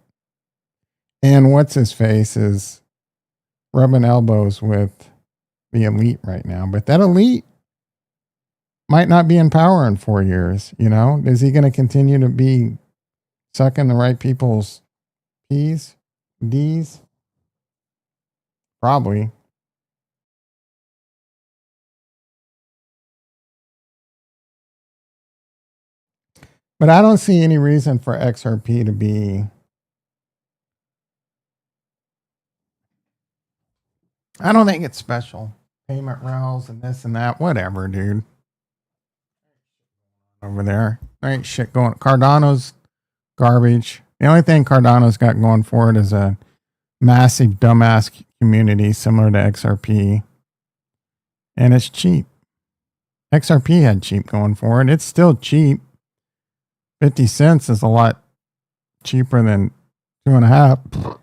And what's his face is rubbing elbows with the elite right now. But that elite might not be in power in 4 years. You know, is he going to continue to be sucking the right people's P's, D's? Probably. But I don't see any reason for XRP to be. I don't think it's special. Payment rails and this and that. Whatever, dude. Over there. There ain't shit going. Cardano's garbage. The only thing Cardano's got going for it is a massive dumbass community similar to XRP. And it's cheap. XRP had cheap going for it. It's still cheap. 50 cents is a lot cheaper than 2.5.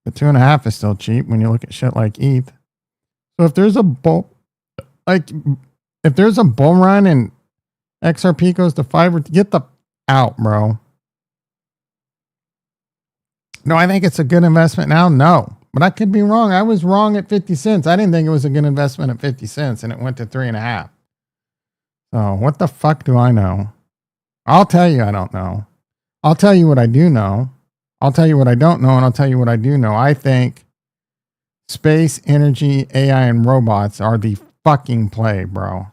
But 2.5 is still cheap when you look at shit like ETH. So if there's a bull run and XRP goes to 5, get the out, bro. No, I think it's a good investment now. No, but I could be wrong. I was wrong at 50 cents. I didn't think it was a good investment at 50 cents, and it went to 3.5. So what the fuck do I know? I'll tell you I don't know. I'll tell you what I do know. I'll tell you what I don't know, and I'll tell you what I do know. I think space, energy, AI, and robots are the fucking play, bro.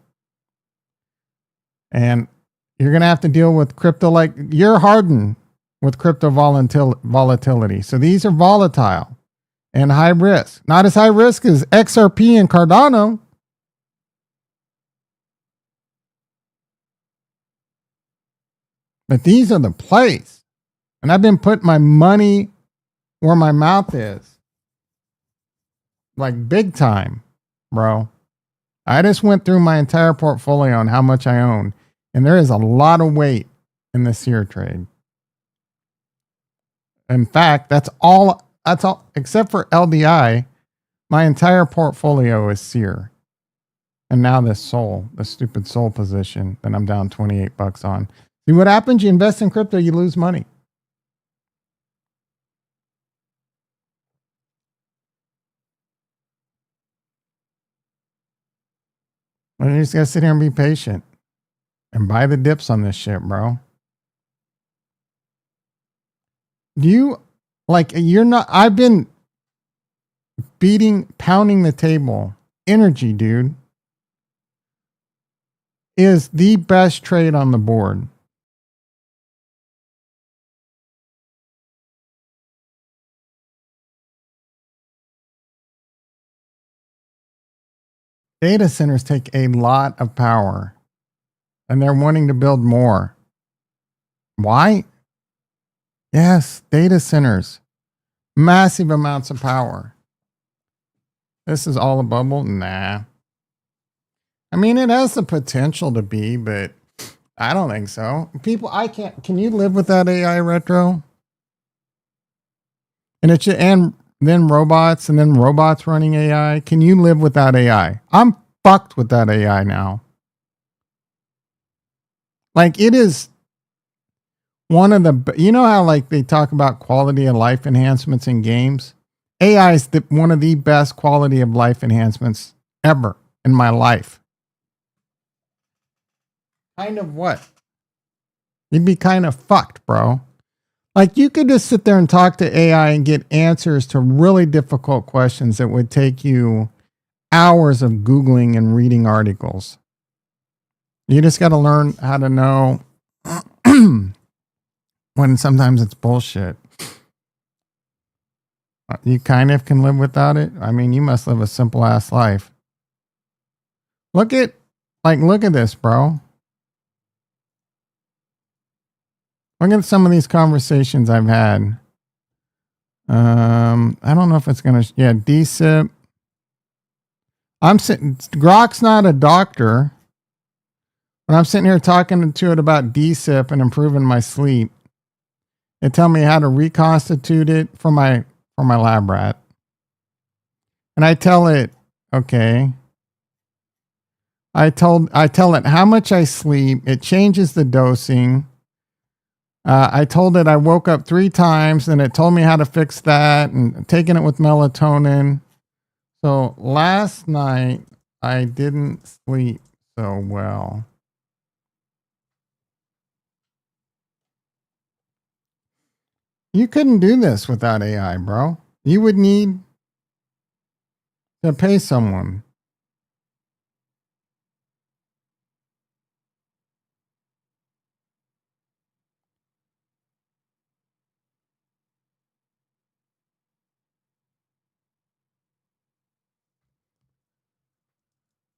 And you're going to have to deal with crypto like you're hardened with crypto volatility. So these are volatile and high risk. Not as high risk as XRP and Cardano. But these are the plays. And I've been putting my money where my mouth is. like big time, bro. I just went through my entire portfolio on how much I own, and there is a lot of weight in the SEER trade. In fact, that's all. That's all except for LDI. My entire portfolio is SEER. And now this SOL, the stupid SOL position that I'm down $28 on. See what happens? You invest in crypto, you lose money. And you just gotta sit here and be patient and buy the dips on this shit, bro. Do you like you're not I've been pounding the table. Energy, dude, is the best trade on the board. Data centers take a lot of power and they're wanting to build more. Why? Yes, data centers. Massive amounts of power. This is all a bubble? Nah. I mean, it has the potential to be, but I don't think so. Can you live without AI retro? And then robots and then robots running AI. Can you live without AI? I'm fucked without AI now. Like it is one of the, you know how like they talk about quality of life enhancements in games? AI is one of the best quality of life enhancements ever in my life. Kind of what? You'd be kind of fucked, bro. Like you could just sit there and talk to AI and get answers to really difficult questions that would take you hours of Googling and reading articles. You just got to learn how to know when sometimes it's bullshit. You kind of can live without it. I mean, you must live a simple ass life. Look at this, bro. Look at some of these conversations I've had. I don't know if it's gonna. Yeah, DSIP. Grok's not a doctor, but I'm sitting here talking to it about DSIP and improving my sleep. It tell me how to reconstitute it for my lab rat, and I tell it, okay. I tell it how much I sleep. It changes the dosing. I told it I woke up 3 times, and it told me how to fix that, and taking it with melatonin. So last night I didn't sleep so well. You couldn't do this without AI, bro. You would need to pay someone.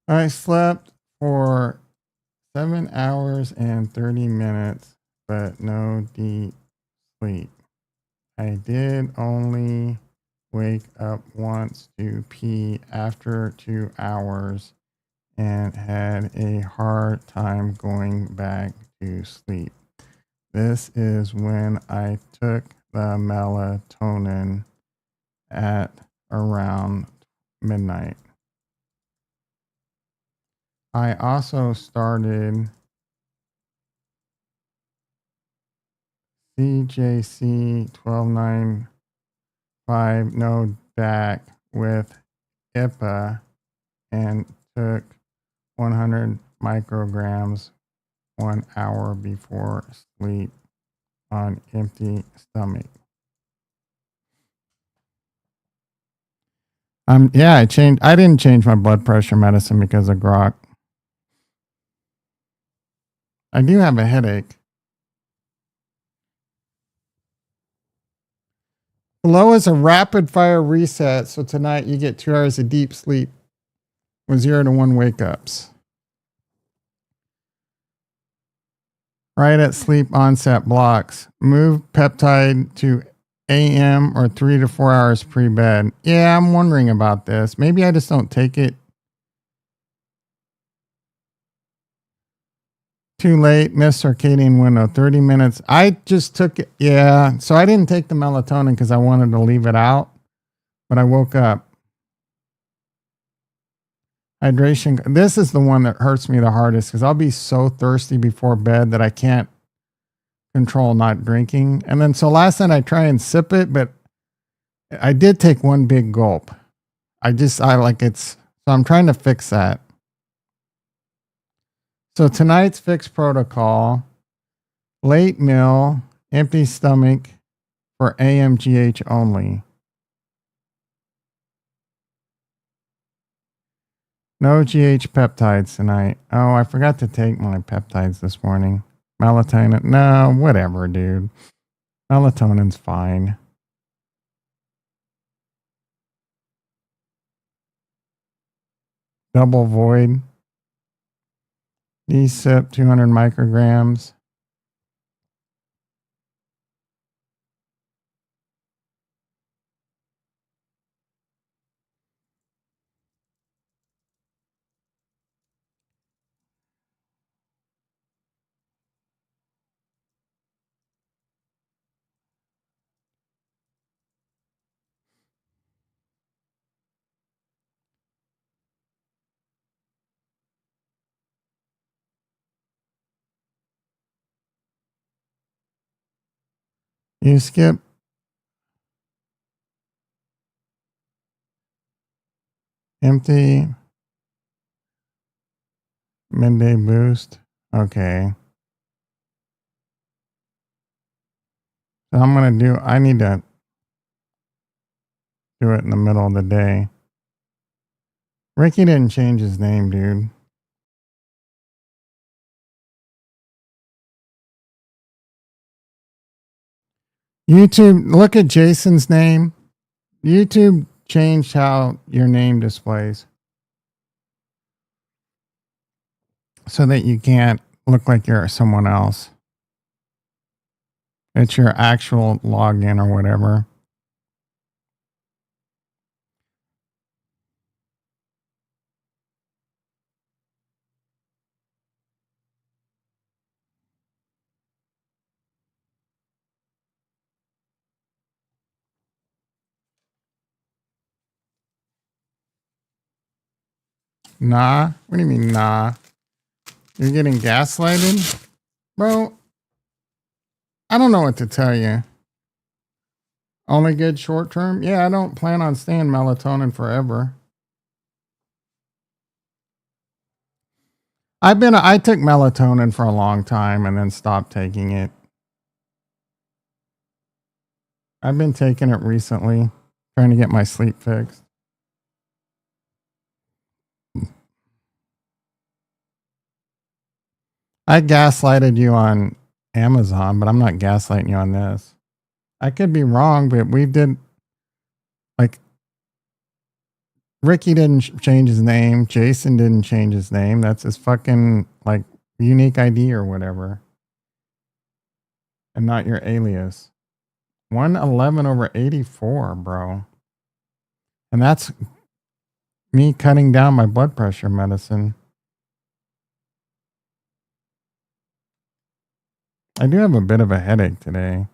I slept for 7 hours and 30 minutes, but no deep sleep. I did only wake up once to pee after 2 hours and had a hard time going back to sleep. This is when I took the melatonin at around midnight. I also started CJC 1295 no DAC with IPA and took 100 micrograms 1 hour before sleep on empty stomach. Yeah, I didn't change my blood pressure medicine because of Grok. I do have a headache. Below is a rapid fire reset, so tonight you get 2 hours of deep sleep with 0 to 1 wake ups. Right at sleep onset blocks. Move peptide to a.m. or 3 to 4 hours pre-bed. Yeah, I'm wondering about this. Maybe I just don't take it too late. Miss circadian window, 30 minutes. I just took it. Yeah, so I didn't take the melatonin because I wanted to leave it out, but I woke up. Hydration. This is the one that hurts me the hardest because I'll be so thirsty before bed that I can't control not drinking. And then so last night I try and sip it, but I did take one big gulp. I like it's, so I'm trying to fix that. So tonight's fixed protocol, late meal, empty stomach for AMGH only. No GH peptides tonight. Oh, I forgot to take my peptides this morning. Melatonin. No, whatever, dude. Melatonin's fine. Double void. DSIP 200 micrograms. You skip empty midday boost. Okay. So I need to do it in the middle of the day. Ricky didn't change his name, dude. YouTube, look at Jason's name. YouTube changed how your name displays so that you can't look like you're someone else. It's your actual login or whatever. Nah? What do you mean, nah? You're getting gaslighted? Bro, I don't know what to tell you. Only good short term? Yeah, I don't plan on staying melatonin forever. I took melatonin for a long time and then stopped taking it. I've been taking it recently, trying to get my sleep fixed. I gaslighted you on Amazon, but I'm not gaslighting you on this. I could be wrong, but we did, like, Ricky didn't change his name. Jason didn't change his name. That's his fucking, like, unique ID or whatever. And not your alias. 111 over 84, bro. And that's me cutting down my blood pressure medicine. I do have a bit of a headache today.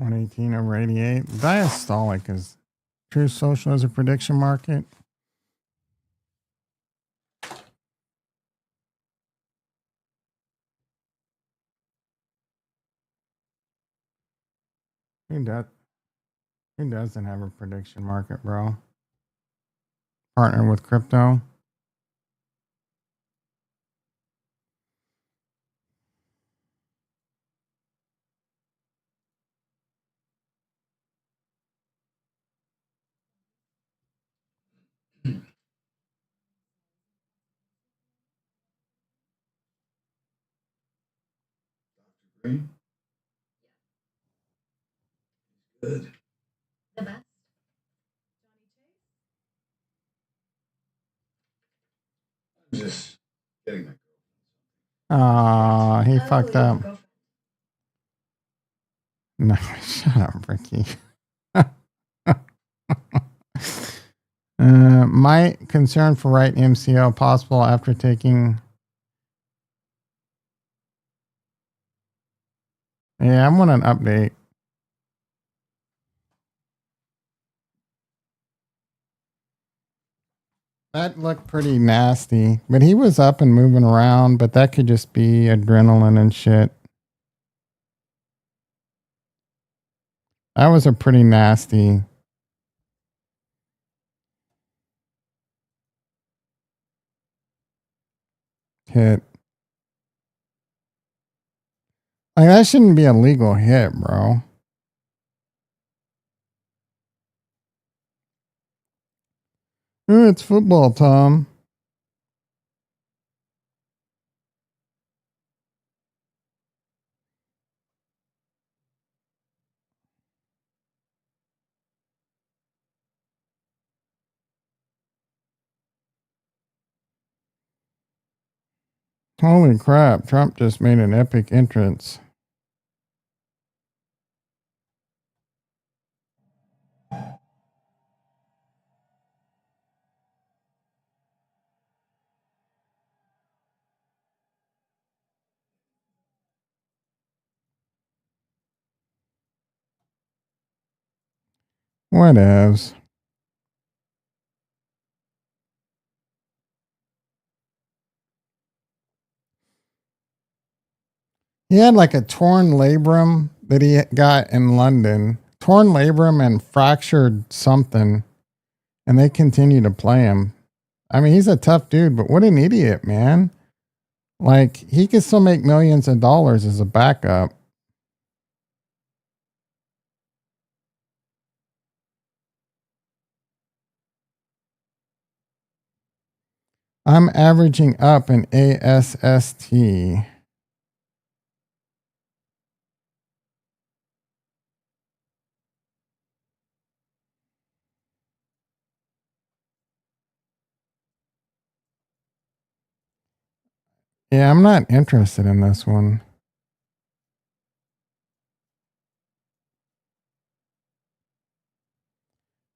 $118 over 88. Diastolic is True Social as a prediction market. Who doesn't have a prediction market, bro? Partner with crypto. Green? Good. The best. I'm just getting my He fucked up. No, shut up, Ricky. My concern for right MCL possible after taking. Yeah, I want an update. That looked pretty nasty, but he was up and moving around, but that could just be adrenaline and shit. That was a pretty nasty hit. Like, that shouldn't be a legal hit, bro. Ooh, it's football, Tom. Holy crap, Trump just made an epic entrance. Whatevs. He had like a torn labrum that he got in London. Torn labrum and fractured something. And they continue to play him. I mean, he's a tough dude, but what an idiot, man. Like, he could still make millions of dollars as a backup. I'm averaging up an ASST. Yeah, I'm not interested in this one.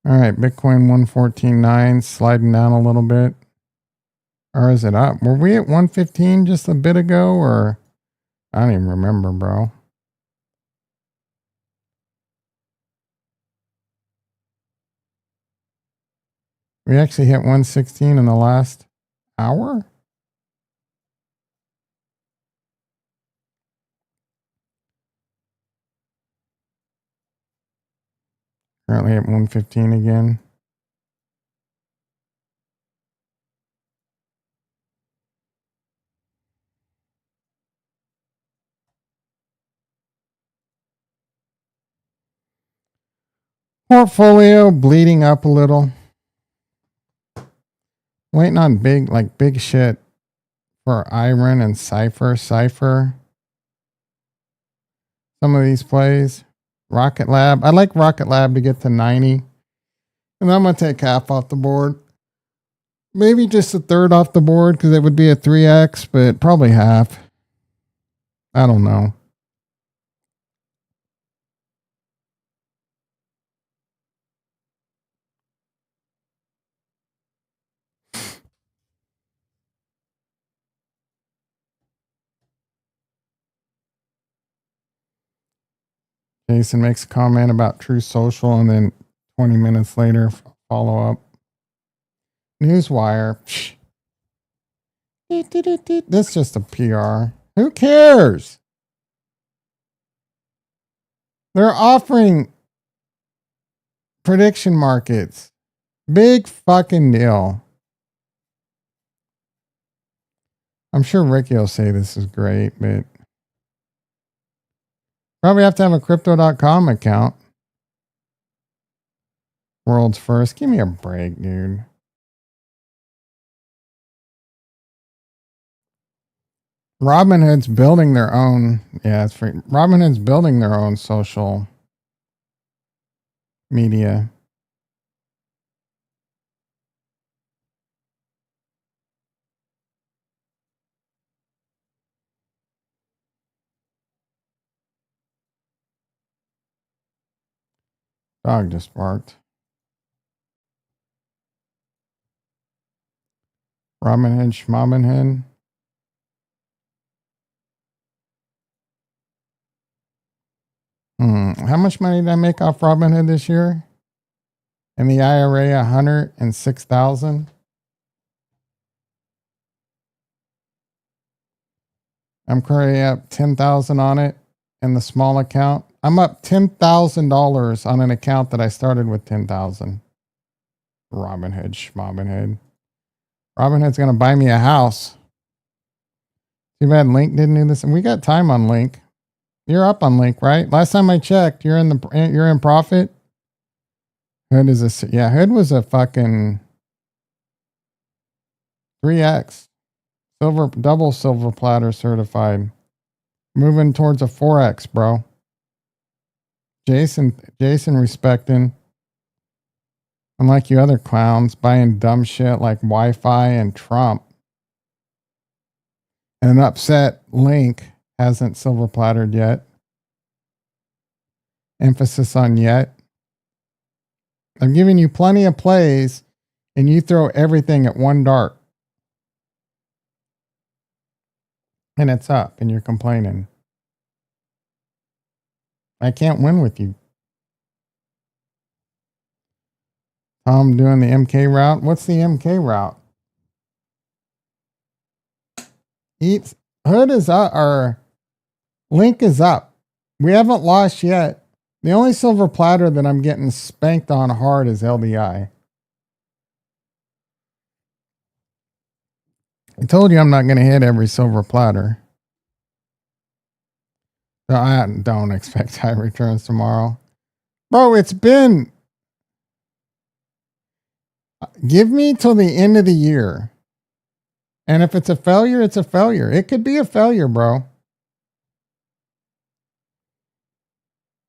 All right, Bitcoin 114.9, sliding down a little bit. Or is it up? Were we at 115 just a bit ago? Or I don't even remember, bro. We actually hit 116 in the last hour? Currently at 115 again. Portfolio bleeding up a little. Waiting on big shit for Iron and Cypher. Some of these plays. Rocket Lab. I'd like Rocket Lab to get to 90. And I'm going to take half off the board. Maybe just a third off the board because it would be a 3x, but probably half. I don't know. Jason makes a comment about True Social and then 20 minutes later, follow up. Newswire. Psh. That's just a PR. Who cares? They're offering prediction markets. Big fucking deal. I'm sure Ricky will say this is great, but probably have to have a crypto.com account. World's first. Give me a break, dude. Robinhood's building their own. Yeah, it's free. Robinhood's building their own social media. Dog just barked. Robinhood, Schmobinhood. How much money did I make off Robinhood this year? And the IRA, 106,000. I'm currently up 10,000 on it in the small account. I'm up $10,000 on an account that I started with 10,000. Robinhood, Schmobinhood. Robinhood's gonna buy me a house. Too bad Link didn't do this. And we got time on Link. You're up on Link, right? Last time I checked, you're in profit. Hood is Hood was a fucking 3x. Double silver platter certified. Moving towards a 4x, bro. Jason respecting. Unlike you other clowns buying dumb shit like Wi-Fi and Trump. And an upset Link hasn't silver plattered yet. Emphasis on yet. I'm giving you plenty of plays and you throw everything at one dart. And it's up and you're complaining. I can't win with you. Tom doing the MK route. What's the MK route? Hood is up, or Link is up. We haven't lost yet. The only silver platter that I'm getting spanked on hard is LDI. I told you I'm not going to hit every silver platter. So I don't expect high returns tomorrow. Bro, it's been... Give me till the end of the year. And if it's a failure, it's a failure. It could be a failure, bro.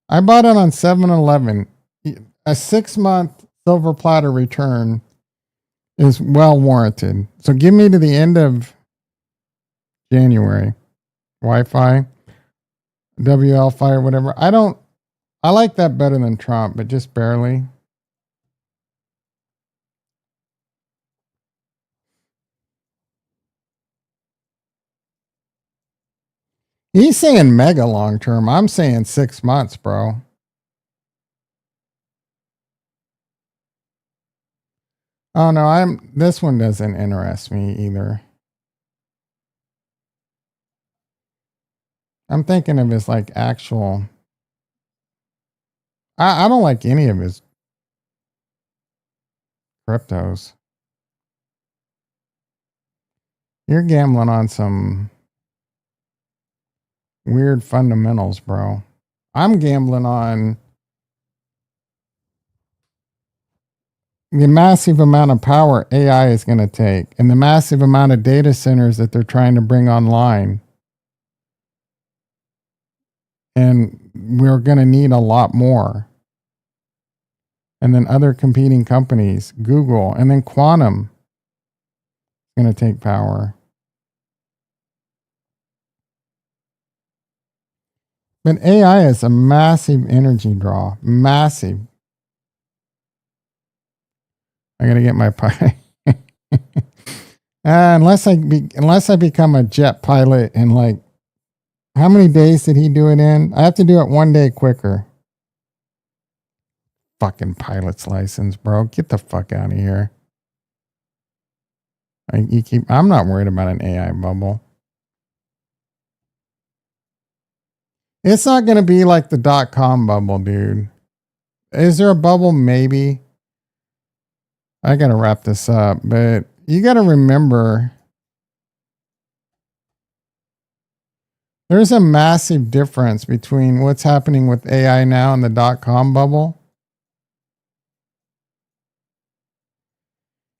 I bought it on 7-Eleven. A 6-month silver platter return is well warranted. So give me to the end of January. Wi-Fi, WL-Fi or whatever. I like that better than Trump, but just barely. He's saying mega long term. I'm saying 6 months, bro. Oh no, this one doesn't interest me either. I'm thinking of his like actual. I don't like any of his cryptos. You're gambling on some weird fundamentals, bro. I'm gambling on the massive amount of power AI is going to take and the massive amount of data centers that they're trying to bring online. And we're going to need a lot more. And then other competing companies, Google, and then quantum is going to take power. But AI is a massive energy draw. Massive. I got to get my pie. Unless I become a jet pilot in like, how many days did he do it in? I have to do it 1 day quicker. Fucking pilot's license, bro. Get the fuck out of here. I'm not worried about an AI bubble. It's not going to be like the .com bubble, dude. Is there a bubble? Maybe. I got to wrap this up, but you got to remember there's a massive difference between what's happening with AI now and the .com bubble.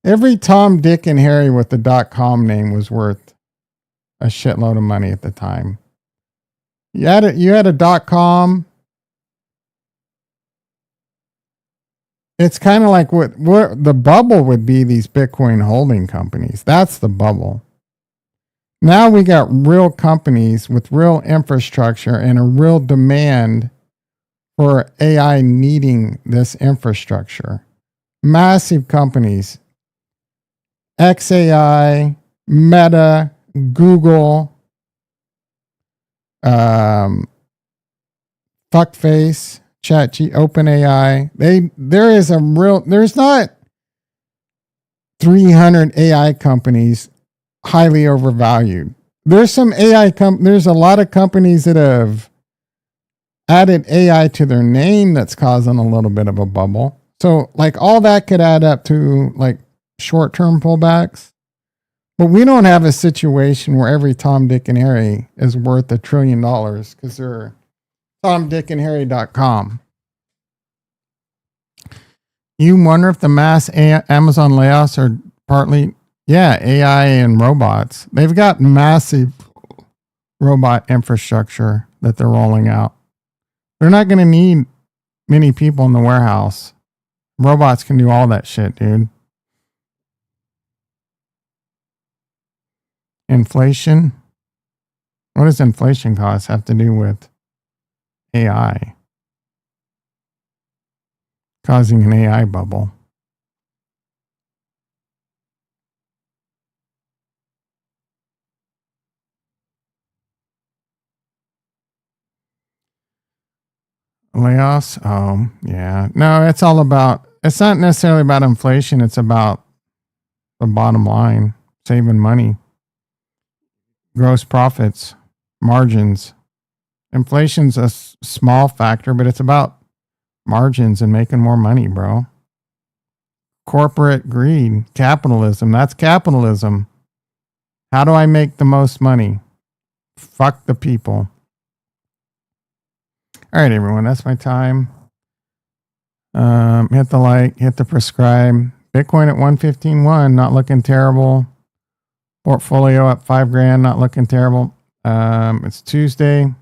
Every Tom, Dick, and Harry with the .com name was worth a shitload of money at the time. You had a .com. It's kind of like what the bubble would be, these Bitcoin holding companies. That's the bubble. Now we got real companies with real infrastructure and a real demand for AI needing this infrastructure. Massive companies. XAI, Meta, Google, Fuckface, OpenAI. There's not 300 AI companies highly overvalued. There's some there's a lot of companies that have added AI to their name that's causing a little bit of a bubble. So like all that could add up to like short-term pullbacks. But we don't have a situation where every Tom, Dick, and Harry is worth $1 trillion because they're TomDickandHarry.com. You wonder if the mass Amazon layoffs are partly, AI and robots. They've got massive robot infrastructure that they're rolling out. They're not going to need many people in the warehouse. Robots can do all that shit, dude. Inflation. What does inflation costs have to do with AI? Causing an AI bubble. Layoffs? Oh, yeah. No, it's not necessarily about inflation. It's about the bottom line, saving money, gross profits, margins. Inflation's a small factor, but it's about margins and making more money, bro. Corporate greed, capitalism. That's capitalism. How do I make the most money? Fuck the people. All right, everyone, that's my time. Hit the like, hit the prescribe. Bitcoin at 115.1, not looking terrible. Portfolio up $5,000, not looking terrible. It's Tuesday.